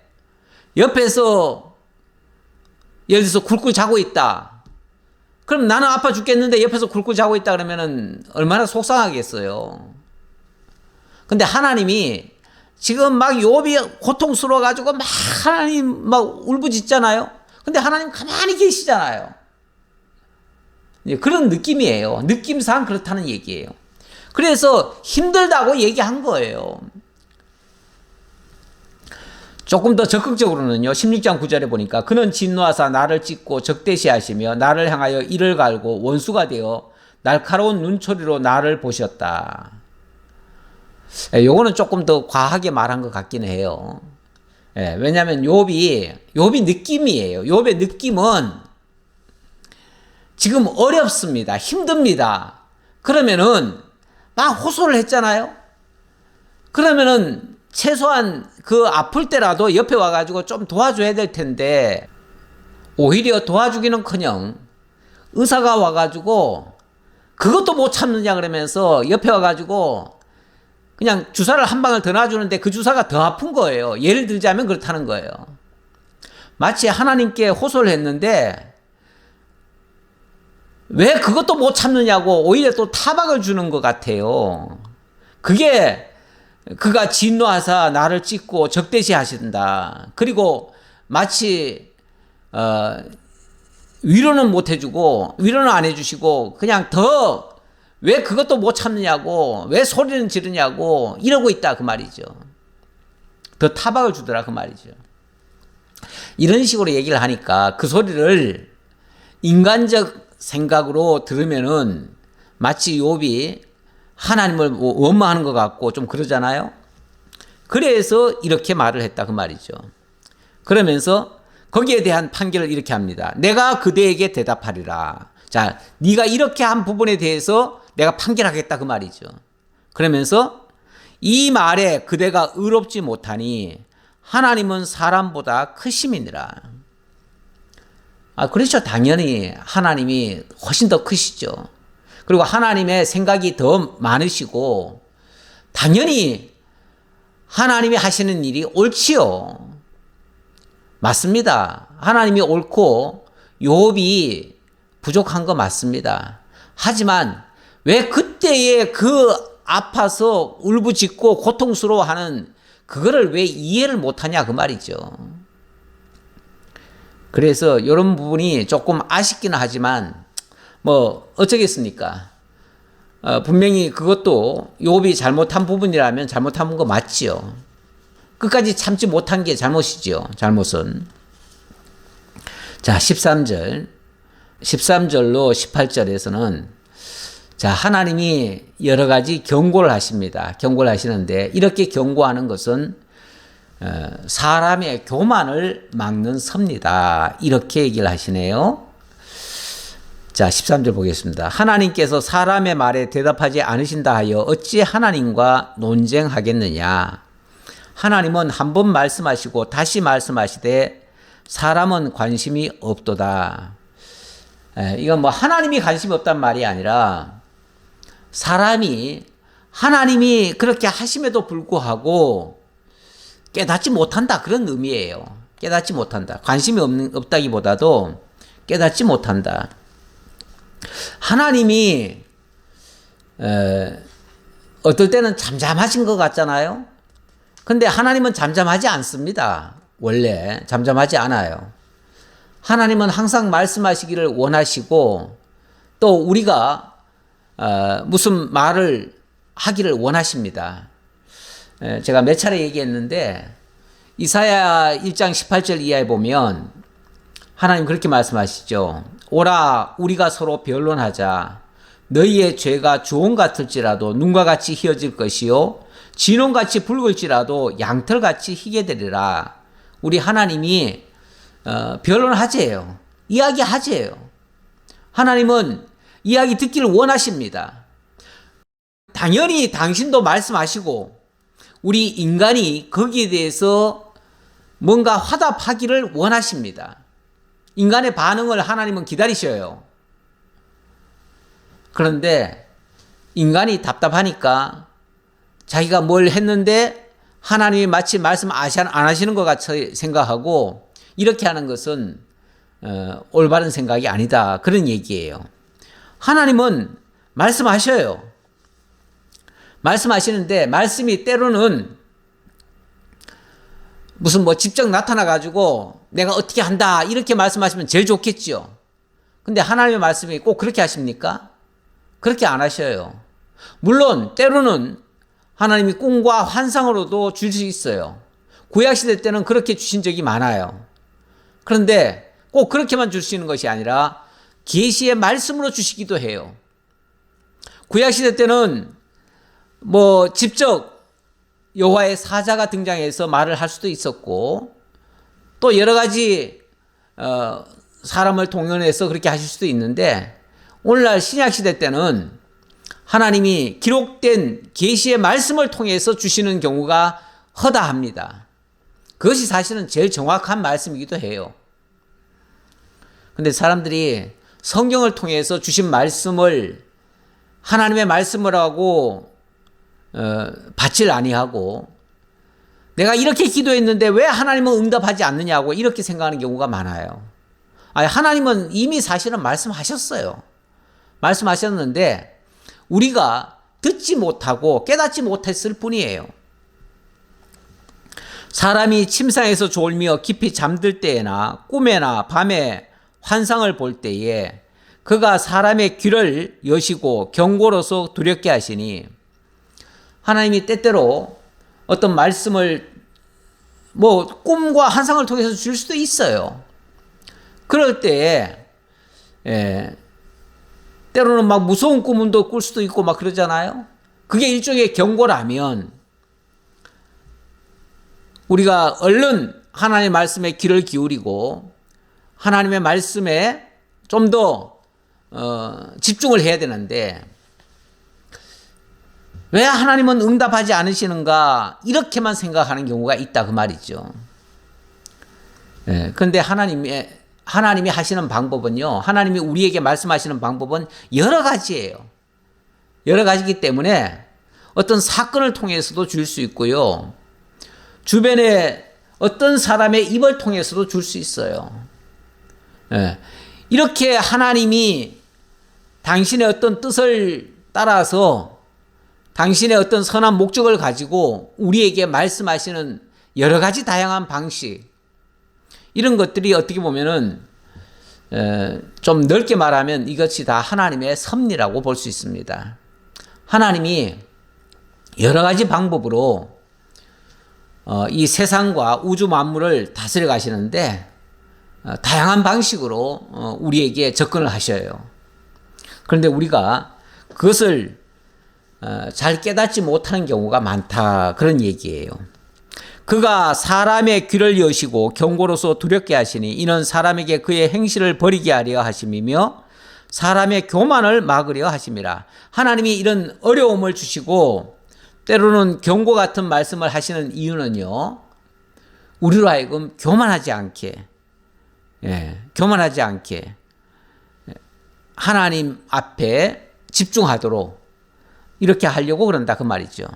옆에서 예를 들어서 굴고 자고 있다. 그럼 나는 아파 죽겠는데 옆에서 굴고 자고 있다 그러면은 얼마나 속상하겠어요. 근데 하나님이 지금 막 욥이 고통스러워 가지고 막 하나님 막 울부짖잖아요. 근데 하나님 가만히 계시잖아요. 그런 느낌이에요. 느낌상 그렇다는 얘기예요. 그래서 힘들다고 얘기한 거예요. 조금 더 적극적으로는요. 16장 9절에 보니까 그는 진노하사 나를 찢고 적대시하시며 나를 향하여 이를 갈고 원수가 되어 날카로운 눈초리로 나를 보셨다. 요거는 조금 더 과하게 말한 것 같긴 해요. 왜냐하면 욥이 느낌이에요. 욥의 느낌은 지금 어렵습니다. 힘듭니다. 그러면은 막 호소를 했잖아요. 그러면은 최소한 그 아플 때라도 옆에 와가지고 좀 도와줘야 될 텐데 오히려 도와주기는커녕 의사가 와가지고 그것도 못 참느냐 그러면서 옆에 와가지고 그냥 주사를 한 방을 더 놔주는데 그 주사가 더 아픈 거예요. 예를 들자면 그렇다는 거예요. 마치 하나님께 호소를 했는데 왜 그것도 못 참느냐고 오히려 또 타박을 주는 것 같아요. 그게 그가 진노하사 나를 찢고 적대시 하신다. 그리고 마치 위로는 못 해주고 위로는 안 해주시고 그냥 더 왜 그것도 못 참느냐고 왜 소리는 지르냐고 이러고 있다 그 말이죠. 더 타박을 주더라 그 말이죠. 이런 식으로 얘기를 하니까 그 소리를 인간적 생각으로 들으면은 마치 욥이 하나님을 원망하는 것 같고 좀 그러잖아요. 그래서 이렇게 말을 했다 그 말이죠. 그러면서 거기에 대한 판결을 이렇게 합니다. 내가 그대에게 대답하리라. 자, 네가 이렇게 한 부분에 대해서 내가 판결하겠다 그 말이죠. 그러면서 이 말에 그대가 의롭지 못하니 하나님은 사람보다 크심이니라. 그렇죠. 당연히 하나님이 훨씬 더 크시죠. 그리고 하나님의 생각이 더 많으시고 당연히 하나님이 하시는 일이 옳지요. 맞습니다. 하나님이 옳고 욥이 부족한 거 맞습니다. 하지만 왜 그때에 그 아파서 울부짖고 고통스러워하는 그거를 왜 이해를 못하냐 그 말이죠. 그래서 이런 부분이 조금 아쉽기는 하지만 뭐 어쩌겠습니까? 분명히 그것도 욥이 잘못한 부분이라면 잘못한 거 맞지요. 끝까지 참지 못한 게 잘못이지요. 잘못은. 자, 13절로 18절에서는 자, 하나님이 여러 가지 경고를 하십니다. 경고를 하시는데 이렇게 경고하는 것은 사람의 교만을 막는 섭니다. 이렇게 얘기를 하시네요. 자, 13절 보겠습니다. 하나님께서 사람의 말에 대답하지 않으신다 하여 어찌 하나님과 논쟁하겠느냐. 하나님은 한 번 말씀하시고 다시 말씀하시되 사람은 관심이 없도다. 이건 뭐 하나님이 관심이 없단 말이 아니라 사람이 하나님이 그렇게 하심에도 불구하고 깨닫지 못한다 그런 의미예요. 깨닫지 못한다. 관심이 없다기보다도 깨닫지 못한다. 하나님이 어떨 때는 잠잠하신 것 같잖아요. 근데 하나님은 잠잠하지 않습니다. 원래 잠잠하지 않아요. 하나님은 항상 말씀하시기를 원하시고 또 우리가 무슨 말을 하기를 원하십니다. 제가 몇 차례 얘기했는데 이사야 1장 18절 이하에 보면 하나님 그렇게 말씀하시죠. 오라 우리가 서로 변론하자. 너희의 죄가 주홍 같을지라도 눈과 같이 희어질 것이요 진홍같이 붉을지라도 양털같이 희게 되리라. 우리 하나님이 변론하재요. 이야기하재요. 하나님은 이야기 듣기를 원하십니다. 당연히 당신도 말씀하시고 우리 인간이 거기에 대해서 뭔가 화답하기를 원하십니다. 인간의 반응을 하나님은 기다리셔요. 그런데 인간이 답답하니까 자기가 뭘 했는데 하나님이 마치 말씀 안 하시는 것 같이 생각하고 이렇게 하는 것은 올바른 생각이 아니다. 그런 얘기예요. 하나님은 말씀하셔요. 말씀하시는데 말씀이 때로는 무슨 뭐 직접 나타나가지고 내가 어떻게 한다 이렇게 말씀하시면 제일 좋겠지요. 근데 하나님의 말씀이 꼭 그렇게 하십니까? 그렇게 안 하셔요. 물론 때로는 하나님이 꿈과 환상으로도 줄 수 있어요. 구약시대 때는 그렇게 주신 적이 많아요. 그런데 꼭 그렇게만 주시는 것이 아니라 계시의 말씀으로 주시기도 해요. 구약시대 때는 뭐 직접 여호와의 사자가 등장해서 말을 할 수도 있었고, 또 여러 가지 사람을 동원해서 그렇게 하실 수도 있는데, 오늘날 신약시대 때는 하나님이 기록된 계시의 말씀을 통해서 주시는 경우가 허다합니다. 그것이 사실은 제일 정확한 말씀이기도 해요. 근데 사람들이 성경을 통해서 주신 말씀을 하나님의 말씀이라고 받질 아니하고, 내가 이렇게 기도했는데 왜 하나님은 응답하지 않느냐고 이렇게 생각하는 경우가 많아요. 아니, 하나님은 이미 사실은 말씀하셨어요. 말씀하셨는데 우리가 듣지 못하고 깨닫지 못했을 뿐이에요. 사람이 침상에서 졸며 깊이 잠들 때에나 꿈에나 밤에 환상을 볼 때에 그가 사람의 귀를 여시고 경고로서 두렵게 하시니, 하나님이 때때로 어떤 말씀을 뭐 꿈과 환상을 통해서 줄 수도 있어요. 그럴 때에 때로는 막 무서운 꿈도 꿀 수도 있고 막 그러잖아요. 그게 일종의 경고라면 우리가 얼른 하나님의 말씀에 귀를 기울이고 하나님의 말씀에 좀 더 집중을 해야 되는데, 왜 하나님은 응답하지 않으시는가 이렇게만 생각하는 경우가 있다 그 말이죠. 그런데 하나님이 하시는 방법은요, 하나님이 우리에게 말씀하시는 방법은 여러 가지예요. 여러 가지이기 때문에 어떤 사건을 통해서도 줄 수 있고요, 주변에 어떤 사람의 입을 통해서도 줄 수 있어요. 이렇게 하나님이 당신의 어떤 뜻을 따라서 당신의 어떤 선한 목적을 가지고 우리에게 말씀하시는 여러 가지 다양한 방식, 이런 것들이 어떻게 보면은 좀 넓게 말하면 이것이 다 하나님의 섭리라고 볼 수 있습니다. 하나님이 여러 가지 방법으로 이 세상과 우주 만물을 다스려 가시는데 다양한 방식으로 우리에게 접근을 하셔요. 그런데 우리가 그것을 잘 깨닫지 못하는 경우가 많다, 그런 얘기예요. 그가 사람의 귀를 여시고 경고로서 두렵게 하시니 이는 사람에게 그의 행실을 버리게 하려 하심이며 사람의 교만을 막으려 하심이라. 하나님이 이런 어려움을 주시고 때로는 경고 같은 말씀을 하시는 이유는요, 우리로 하여금 교만하지 않게 하나님 앞에 집중하도록 이렇게 하려고 그런다 그 말이죠.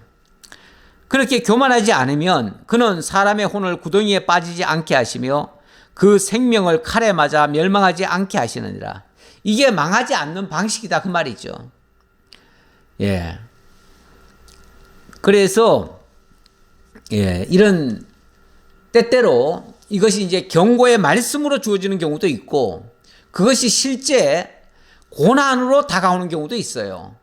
그렇게 교만하지 않으면 그는 사람의 혼을 구덩이에 빠지지 않게 하시며 그 생명을 칼에 맞아 멸망하지 않게 하시느니라. 이게 망하지 않는 방식이다 그 말이죠. 그래서 이런 때때로 이것이 이제 경고의 말씀으로 주어지는 경우도 있고, 그것이 실제 고난으로 다가오는 경우도 있어요.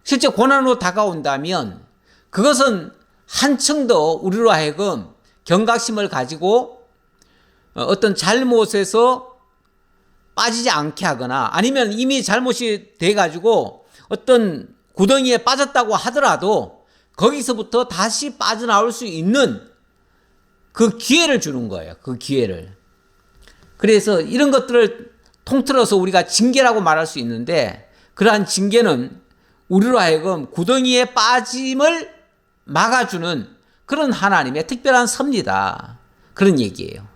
실제 고난으로 다가온다면 그것은 한층 더 우리로 하여금 경각심을 가지고 어떤 잘못에서 빠지지 않게 하거나, 아니면 이미 잘못이 돼가지고 어떤 구덩이에 빠졌다고 하더라도 거기서부터 다시 빠져나올 수 있는 그 기회를 주는 거예요. 그 기회를. 그래서 이런 것들을 통틀어서 우리가 징계라고 말할 수 있는데, 그러한 징계는 우리로 하여금 구덩이에 빠짐을 막아주는 그런 하나님의 특별한 섭리다, 그런 얘기예요.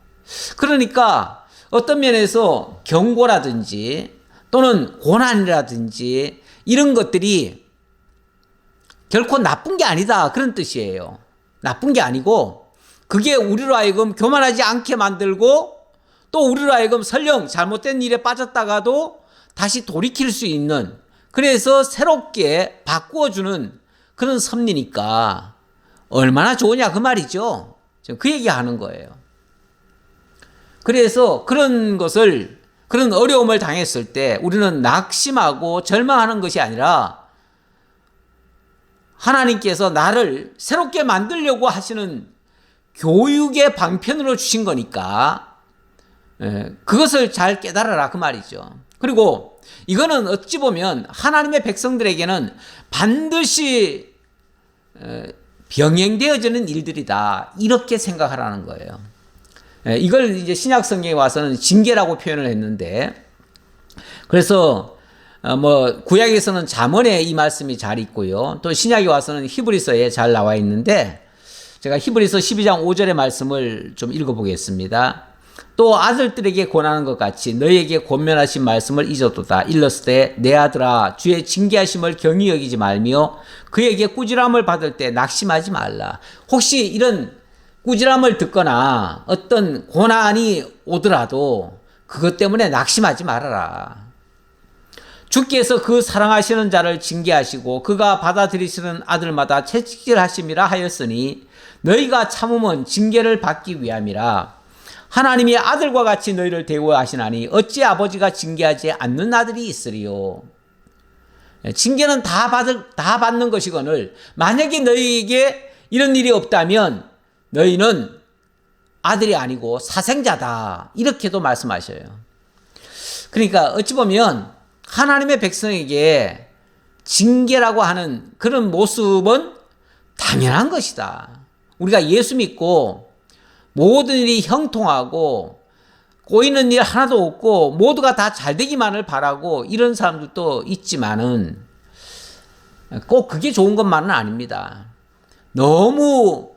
그러니까 어떤 면에서 경고라든지 또는 고난이라든지 이런 것들이 결코 나쁜 게 아니다, 그런 뜻이에요. 나쁜 게 아니고 그게 우리로 하여금 교만하지 않게 만들고, 또 우리로 하여금 설령 잘못된 일에 빠졌다가도 다시 돌이킬 수 있는, 그래서 새롭게 바꾸어주는 그런 섭리니까 얼마나 좋으냐 그 말이죠. 지금 그 얘기하는 거예요. 그래서 그런 어려움을 당했을 때 우리는 낙심하고 절망하는 것이 아니라 하나님께서 나를 새롭게 만들려고 하시는 교육의 방편으로 주신 거니까 그것을 잘 깨달아라 그 말이죠. 그리고 이거는 어찌 보면 하나님의 백성들에게는 반드시 병행되어지는 일들이다 이렇게 생각하라는 거예요. 이걸 이제 신약 성경에 와서는 징계라고 표현을 했는데, 그래서 뭐 구약에서는 잠언에 이 말씀이 잘 있고요, 또 신약에 와서는 히브리서에 잘 나와 있는데, 제가 히브리서 12장 5절의 말씀을 좀 읽어보겠습니다. 또 아들들에게 권하는 것 같이 너희에게 권면하신 말씀을 잊어도다. 일렀을 때 내 아들아 주의 징계하심을 경히 여기지 말며 그에게 꾸지람을 받을 때 낙심하지 말라. 혹시 이런 꾸지람을 듣거나 어떤 고난이 오더라도 그것 때문에 낙심하지 말아라. 주께서 그 사랑하시는 자를 징계하시고 그가 받아들이시는 아들마다 채찍질하심이라 하였으니 너희가 참음은 징계를 받기 위함이라. 하나님이 아들과 같이 너희를 대우하시나니 어찌 아버지가 징계하지 않는 아들이 있으리요. 징계는 다 받는 것이거늘 만약에 너희에게 이런 일이 없다면 너희는 아들이 아니고 사생자다 이렇게도 말씀하셔요. 그러니까 어찌 보면 하나님의 백성에게 징계라고 하는 그런 모습은 당연한 것이다. 우리가 예수 믿고 모든 일이 형통하고 꼬이는 일 하나도 없고 모두가 다 잘 되기만을 바라고 이런 사람들도 있지만은 꼭 그게 좋은 것만은 아닙니다. 너무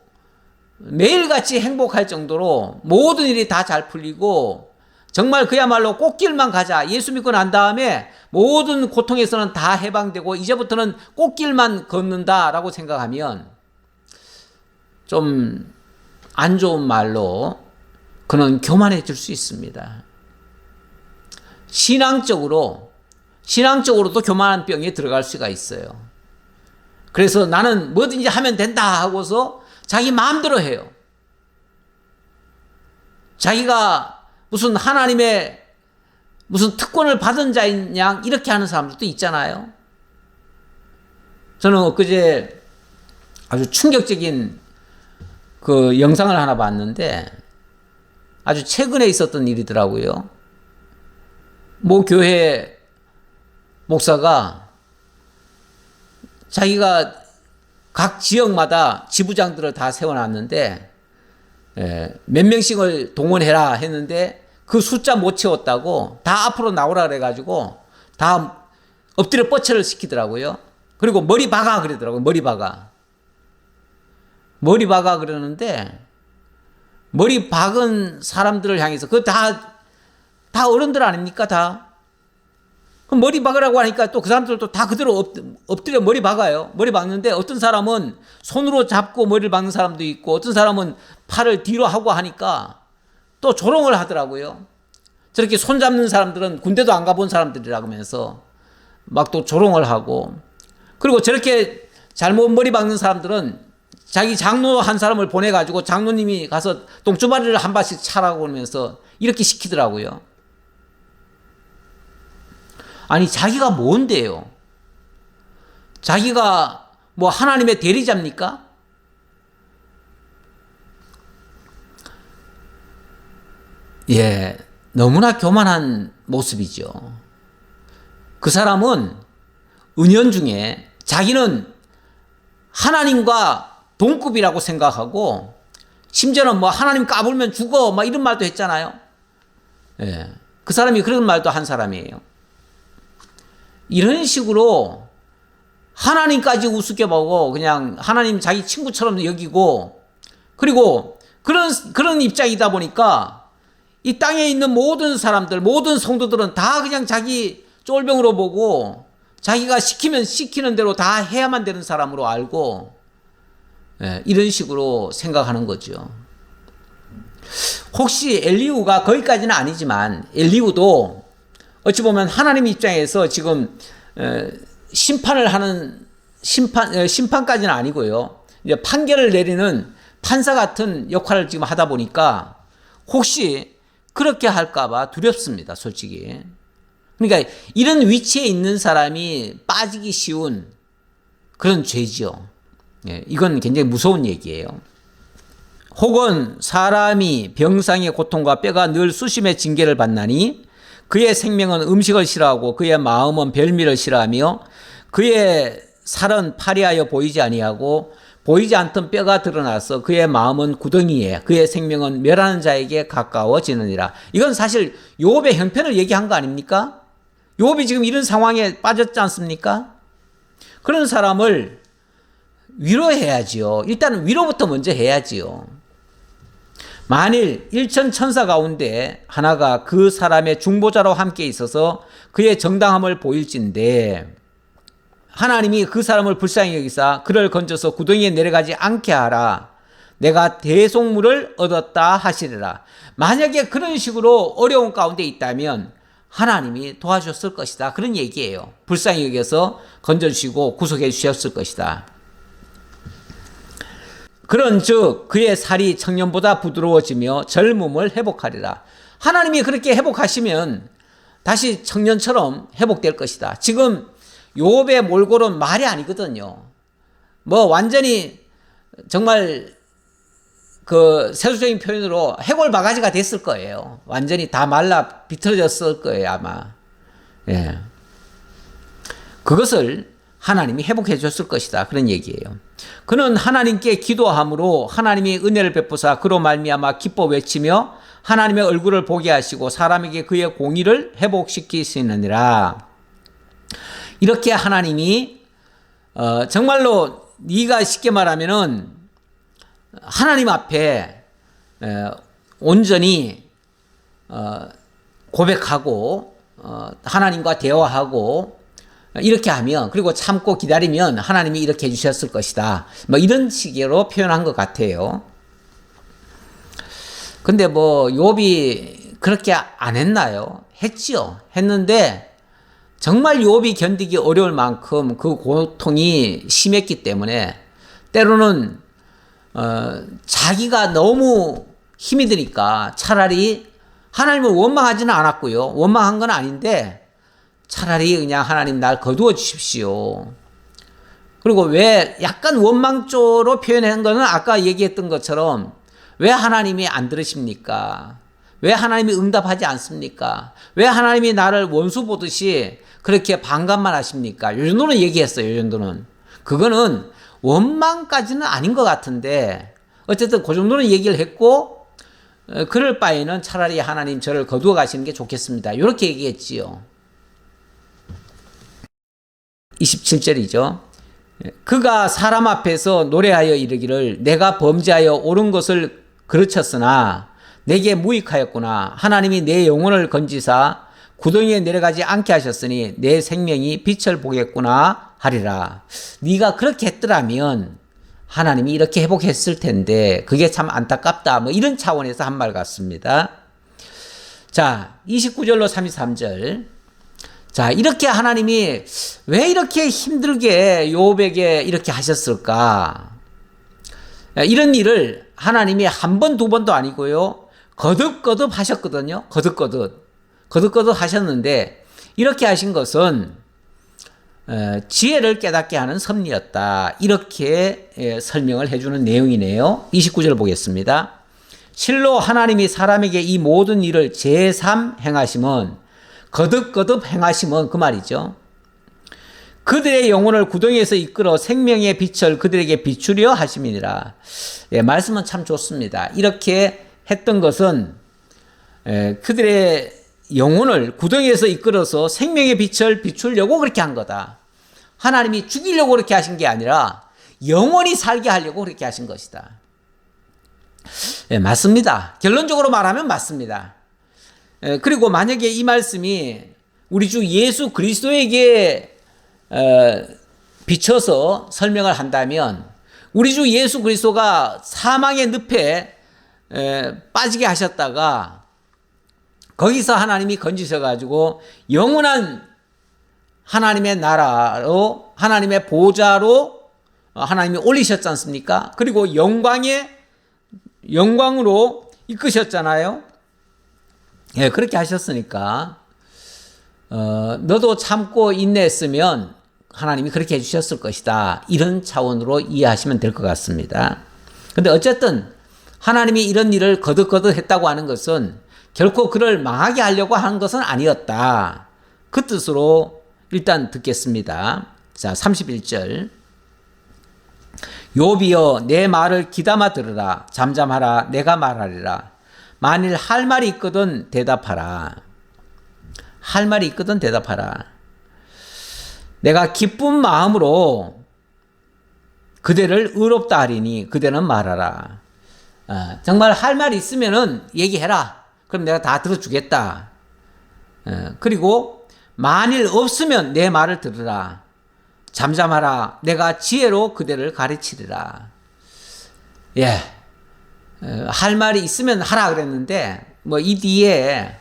매일같이 행복할 정도로 모든 일이 다 잘 풀리고 정말 그야말로 꽃길만 가자, 예수 믿고 난 다음에 모든 고통에서는 다 해방되고 이제부터는 꽃길만 걷는다라고 생각하면 좀 안 좋은 말로 그는 교만해질 수 있습니다. 신앙적으로도 교만한 병에 들어갈 수가 있어요. 그래서 나는 뭐든지 하면 된다 하고서 자기 마음대로 해요. 자기가 무슨 하나님의 무슨 특권을 받은 자인 양 이렇게 하는 사람들도 있잖아요. 저는 엊그제 아주 충격적인 그 영상을 하나 봤는데 아주 최근에 있었던 일이더라고요. 모 교회 목사가 자기가 각 지역마다 지부장들을 다 세워놨는데 몇 명씩을 동원해라 했는데 그 숫자 못 채웠다고 다 앞으로 나오라 그래가지고 다 엎드려 뻗쳐를 시키더라고요. 그리고 머리 박아 그러더라고요. 머리 박아 그러는데 머리 박은 사람들을 향해서 그거 다 어른들 아닙니까 다? 그럼 머리 박으라고 하니까 또 그 사람들도 다 그대로 엎드려 머리 박아요. 머리 박는데 어떤 사람은 손으로 잡고 머리를 박는 사람도 있고 어떤 사람은 팔을 뒤로 하고 하니까 또 조롱을 하더라고요. 저렇게 손 잡는 사람들은 군대도 안 가본 사람들이라고 하면서 막 또 조롱을 하고, 그리고 저렇게 잘못 머리 박는 사람들은 자기 장로 한 사람을 보내가지고 장로님이 가서 똥주머니를 한 발씩 차라고 하면서 이렇게 시키더라고요. 아니 자기가 뭔데요? 자기가 뭐 하나님의 대리자입니까? 예, 너무나 교만한 모습이죠. 그 사람은 은연중에 자기는 하나님과 동급이라고 생각하고 심지어는 뭐 하나님 까불면 죽어 막 이런 말도 했잖아요. 예, 그 사람이 그런 말도 한 사람이에요. 이런 식으로 하나님까지 우습게 보고 그냥 하나님 자기 친구처럼 여기고, 그리고 그런 입장이다 보니까 이 땅에 있는 모든 사람들, 모든 성도들은 다 그냥 자기 쫄병으로 보고 자기가 시키면 시키는 대로 다 해야만 되는 사람으로 알고, 이런 식으로 생각하는 거죠. 혹시 엘리후가 거기까지는 아니지만 엘리후도 어찌 보면 하나님 입장에서 지금 심판을 하는 심판까지는 아니고요, 이제 판결을 내리는 판사 같은 역할을 지금 하다 보니까 혹시 그렇게 할까봐 두렵습니다, 솔직히. 그러니까 이런 위치에 있는 사람이 빠지기 쉬운 그런 죄죠. 예, 이건 굉장히 무서운 얘기예요. 혹은 사람이 병상의 고통과 뼈가 늘 수심의 징계를 받나니 그의 생명은 음식을 싫어하고 그의 마음은 별미를 싫어하며 그의 살은 파리하여 보이지 아니하고 보이지 않던 뼈가 드러나서 그의 마음은 구덩이에 그의 생명은 멸하는 자에게 가까워지느니라. 이건 사실 욥의 형편을 얘기한 거 아닙니까? 욥이 지금 이런 상황에 빠졌지 않습니까? 그런 사람을 위로해야지요. 일단은 위로부터 먼저 해야지요. 만일 일천 천사 가운데 하나가 그 사람의 중보자로 함께 있어서 그의 정당함을 보일진데 하나님이 그 사람을 불쌍히 여기사 그를 건져서 구덩이에 내려가지 않게 하라. 내가 대속물을 얻었다 하시리라. 만약에 그런 식으로 어려운 가운데 있다면 하나님이 도와주셨을 것이다. 그런 얘기예요. 불쌍히 여겨서 건져주시고 구속해 주셨을 것이다. 그런즉 그의 살이 청년보다 부드러워지며 젊음을 회복하리라. 하나님이 그렇게 회복하시면 다시 청년처럼 회복될 것이다. 지금 욥의 몰골은 말이 아니거든요. 뭐 완전히 정말 그 세속적인 표현으로 해골 바가지가 됐을 거예요. 완전히 다 말라 비틀어졌을 거예요, 아마. 예. 그것을 하나님이 회복해 줬을 것이다. 그런 얘기예요. 그는 하나님께 기도함으로 하나님이 은혜를 베푸사 그로 말미암아 기뻐 외치며 하나님의 얼굴을 보게 하시고 사람에게 그의 공의를 회복시키시느니라. 이렇게 하나님이 정말로 네가 쉽게 말하면은 하나님 앞에 온전히 고백하고 하나님과 대화하고 이렇게 하면 그리고 참고 기다리면 하나님이 이렇게 해주셨을 것이다. 뭐 이런 식으로 표현한 것 같아요. 근데 뭐 욥이 그렇게 안 했나요? 했지요. 했는데 정말 욥이 견디기 어려울 만큼 그 고통이 심했기 때문에 때로는 자기가 너무 힘이 드니까 차라리 하나님을 원망하지는 않았고요. 원망한 건 아닌데 차라리 그냥 하나님 날 거두어 주십시오. 그리고 왜 약간 원망조로 표현한 거는 아까 얘기했던 것처럼 왜 하나님이 안 들으십니까? 왜 하나님이 응답하지 않습니까? 왜 하나님이 나를 원수 보듯이 그렇게 반감만 하십니까? 요 정도는 얘기했어요. 요 정도는. 그거는 원망까지는 아닌 것 같은데 어쨌든 그 정도는 얘기를 했고 그럴 바에는 차라리 하나님 저를 거두어 가시는 게 좋겠습니다. 이렇게 얘기했지요. 27절이죠. 그가 사람 앞에서 노래하여 이르기를 내가 범죄하여 옳은 것을 그르쳤으나 내게 무익하였구나. 하나님이 내 영혼을 건지사 구덩이에 내려가지 않게 하셨으니 내 생명이 빛을 보겠구나 하리라. 네가 그렇게 했더라면 하나님이 이렇게 회복했을 텐데 그게 참 안타깝다. 뭐 이런 차원에서 한 말 같습니다. 자, 29절로 33절. 자, 이렇게 하나님이 왜 이렇게 힘들게 욥에게 이렇게 하셨을까? 이런 일을 하나님이 한 번, 두 번도 아니고요. 거듭거듭 하셨거든요. 거듭거듭 하셨는데 이렇게 하신 것은 지혜를 깨닫게 하는 섭리였다. 이렇게 설명을 해주는 내용이네요. 29절 보겠습니다. 실로 하나님이 사람에게 이 모든 일을 제3 행하심은 거듭거듭 행하심은 그 말이죠. 그들의 영혼을 구덩이에서 이끌어 생명의 빛을 그들에게 비추려 하심이니라. 예, 말씀은 참 좋습니다. 이렇게 했던 것은 그들의 영혼을 구덩이에서 이끌어서 생명의 빛을 비추려고 그렇게 한 거다. 하나님이 죽이려고 그렇게 하신 게 아니라 영원히 살게 하려고 그렇게 하신 것이다. 예, 맞습니다. 결론적으로 말하면 맞습니다. 그리고 만약에 이 말씀이 우리 주 예수 그리스도에게 비춰서 설명을 한다면 우리 주 예수 그리스도가 사망의 늪에 빠지게 하셨다가 거기서 하나님이 건지셔가지고 영원한 하나님의 나라로 하나님의 보좌로 하나님이 올리셨지 않습니까? 그리고 영광으로 이끄셨잖아요. 예, 그렇게 하셨으니까 너도 참고 인내했으면 하나님이 그렇게 해주셨을 것이다. 이런 차원으로 이해하시면 될 것 같습니다. 근데 어쨌든 하나님이 이런 일을 거듭거듭 했다고 하는 것은 결코 그를 망하게 하려고 하는 것은 아니었다. 그 뜻으로 일단 듣겠습니다. 자, 31절. 욥이여 내 말을 귀담아 들으라. 잠잠하라. 내가 말하리라. 만일 할 말이 있거든 대답하라. 할 말이 있거든 대답하라. 내가 기쁜 마음으로 그대를 의롭다 하리니 그대는 말하라. 정말 할 말이 있으면은 얘기해라. 그럼 내가 다 들어주겠다. 그리고 만일 없으면 내 말을 들으라. 잠잠하라. 내가 지혜로 그대를 가르치리라. 예. 할 말이 있으면 하라 그랬는데 뭐 이 뒤에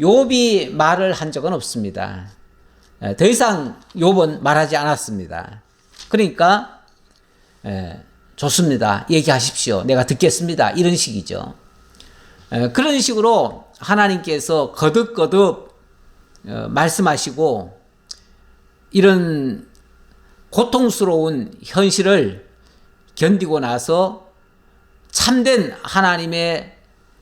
욥이 말을 한 적은 없습니다. 더 이상 욥은 말하지 않았습니다. 그러니까 좋습니다. 얘기하십시오. 내가 듣겠습니다. 이런 식이죠. 그런 식으로 하나님께서 거듭거듭 말씀하시고 이런 고통스러운 현실을 견디고 나서 참된 하나님의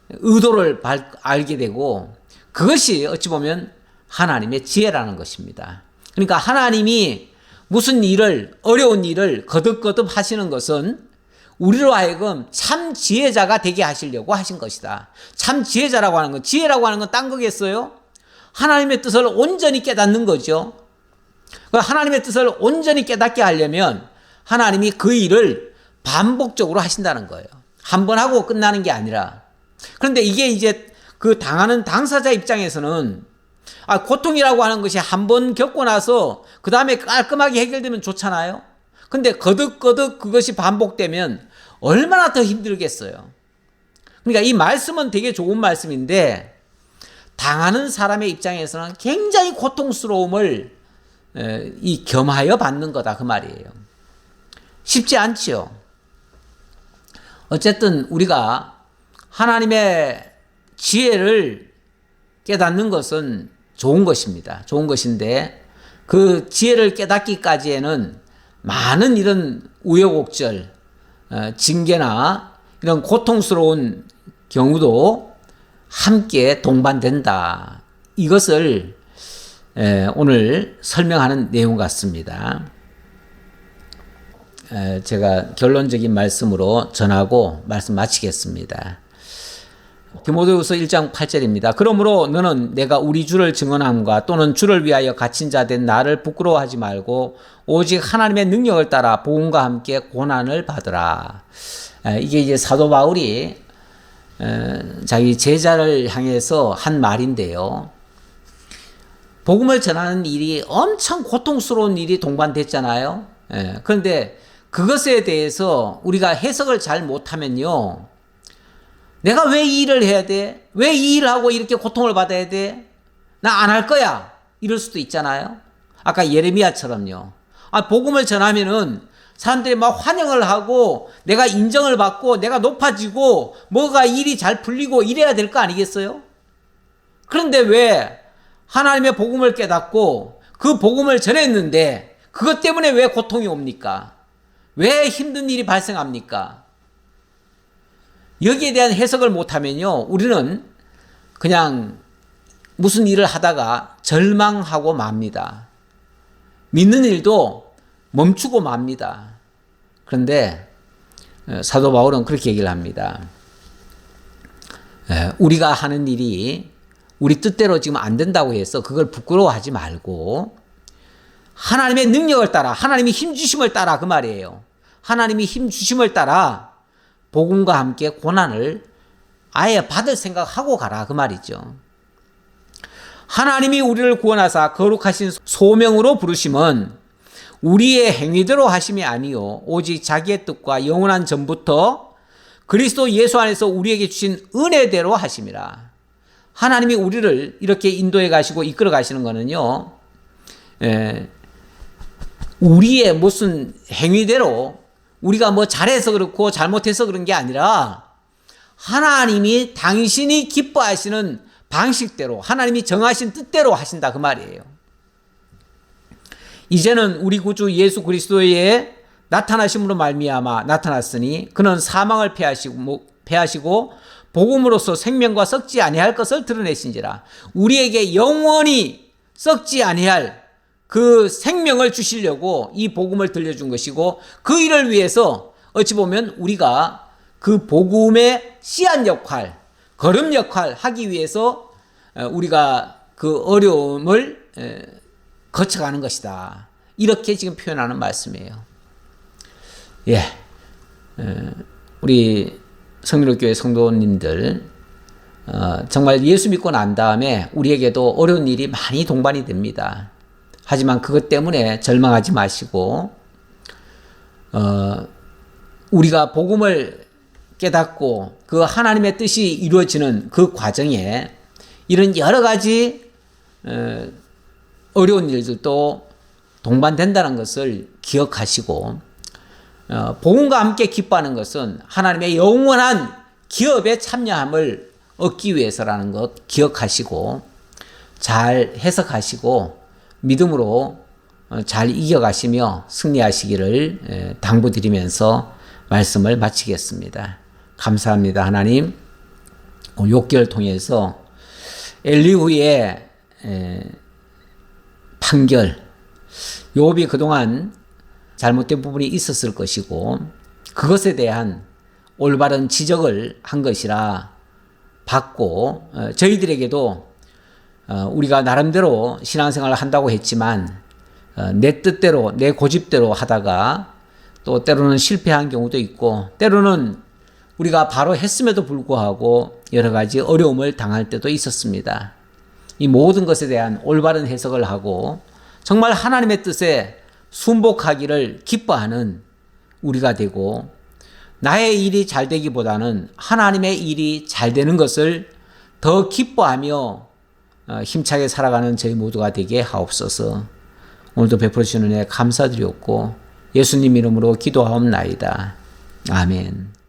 의도를 알게 되고 그것이 어찌 보면 하나님의 지혜라는 것입니다. 그러니까 하나님이 무슨 일을 어려운 일을 거듭거듭 하시는 것은 우리로 하여금 참 지혜자가 되게 하시려고 하신 것이다. 참 지혜자라고 하는 건 지혜라고 하는 건 딴 거겠어요? 하나님의 뜻을 온전히 깨닫는 거죠. 하나님의 뜻을 온전히 깨닫게 하려면 하나님이 그 일을 반복적으로 하신다는 거예요. 한 번 하고 끝나는 게 아니라. 그런데 이게 이제 그 당하는 당사자 입장에서는 고통이라고 하는 것이 한 번 겪고 나서 그 다음에 깔끔하게 해결되면 좋잖아요. 근데 거듭거듭 그것이 반복되면 얼마나 더 힘들겠어요. 그러니까 이 말씀은 되게 좋은 말씀인데 당하는 사람의 입장에서는 굉장히 고통스러움을 겸하여 받는 거다 그 말이에요. 쉽지 않지요. 어쨌든 우리가 하나님의 지혜를 깨닫는 것은 좋은 것입니다. 좋은 것인데 그 지혜를 깨닫기까지에는 많은 이런 우여곡절, 징계나 이런 고통스러운 경우도 함께 동반된다. 이것을 오늘 설명하는 내용 같습니다. 제가 결론적인 말씀으로 전하고 말씀 마치겠습니다. 디모데후서 1장 8절입니다. 그러므로 너는 내가 우리 주를 증언함과 또는 주를 위하여 갇힌 자 된 나를 부끄러워하지 말고 오직 하나님의 능력을 따라 복음과 함께 고난을 받으라. 이게 이제 사도 바울이 자기 제자를 향해서 한 말인데요. 복음을 전하는 일이 엄청 고통스러운 일이 동반됐잖아요. 그런데 그것에 대해서 우리가 해석을 잘 못하면요. 내가 왜 이 일을 해야 돼? 왜 이 일을 하고 이렇게 고통을 받아야 돼? 나 안 할 거야. 이럴 수도 있잖아요. 아까 예레미야처럼요. 복음을 전하면은 사람들이 막 환영을 하고 내가 인정을 받고 내가 높아지고 뭐가 일이 잘 풀리고 이래야 될 거 아니겠어요? 그런데 왜 하나님의 복음을 깨닫고 그 복음을 전했는데 그것 때문에 왜 고통이 옵니까? 왜 힘든 일이 발생합니까? 여기에 대한 해석을 못하면요, 우리는 그냥 무슨 일을 하다가 절망하고 맙니다. 믿는 일도 멈추고 맙니다. 그런데 사도 바울은 그렇게 얘기를 합니다. 우리가 하는 일이 우리 뜻대로 지금 안 된다고 해서 그걸 부끄러워하지 말고 하나님의 능력을 따라, 하나님이 힘 주심을 따라 그 말이에요. 하나님이 힘 주심을 따라 복음과 함께 고난을 아예 받을 생각하고 가라 그 말이죠. 하나님이 우리를 구원하사 거룩하신 소명으로 부르심은 우리의 행위대로 하심이 아니요 오직 자기의 뜻과 영원한 전부터 그리스도 예수 안에서 우리에게 주신 은혜대로 하심이라. 하나님이 우리를 이렇게 인도해 가시고 이끌어 가시는 거는요, 우리의 무슨 행위대로 우리가 뭐 잘해서 그렇고 잘못해서 그런 게 아니라 하나님이 당신이 기뻐하시는 방식대로 하나님이 정하신 뜻대로 하신다 그 말이에요. 이제는 우리 구주 예수 그리스도의 나타나심으로 말미암아 나타났으니 그는 사망을 패하시고 패하시고 복음으로써 생명과 썩지 아니할 것을 드러내신지라. 우리에게 영원히 썩지 아니할 그 생명을 주시려고 이 복음을 들려준 것이고, 그 일을 위해서 어찌 보면 우리가 그 복음의 씨앗 역할, 거름 역할 하기 위해서 우리가 그 어려움을 거쳐가는 것이다. 이렇게 지금 표현하는 말씀이에요. 예, 우리 성민호교회 성도님들, 정말 예수 믿고 난 다음에 우리에게도 어려운 일이 많이 동반이 됩니다. 하지만 그것 때문에 절망하지 마시고, 우리가 복음을 깨닫고 그 하나님의 뜻이 이루어지는 그 과정에 이런 여러 가지 어려운 일들도 동반된다는 것을 기억하시고, 복음과 함께 기뻐하는 것은 하나님의 영원한 기업에 참여함을 얻기 위해서라는 것 기억하시고 잘 해석하시고 믿음으로 잘 이겨가시며 승리하시기를 당부드리면서 말씀을 마치겠습니다. 감사합니다. 하나님, 6개월 통해서 엘리후의 판결, 욥이 그동안 잘못된 부분이 있었을 것이고 그것에 대한 올바른 지적을 한 것이라 받고, 저희들에게도 우리가 나름대로 신앙생활을 한다고 했지만 내 뜻대로 내 고집대로 하다가 또 때로는 실패한 경우도 있고, 때로는 우리가 바로 했음에도 불구하고 여러 가지 어려움을 당할 때도 있었습니다. 이 모든 것에 대한 올바른 해석을 하고 정말 하나님의 뜻에 순복하기를 기뻐하는 우리가 되고, 나의 일이 잘 되기보다는 하나님의 일이 잘 되는 것을 더 기뻐하며 힘차게 살아가는 저희 모두가 되게 하옵소서. 오늘도 베풀어 주시는 은혜 감사드렸고 예수님 이름으로 기도하옵나이다. 아멘.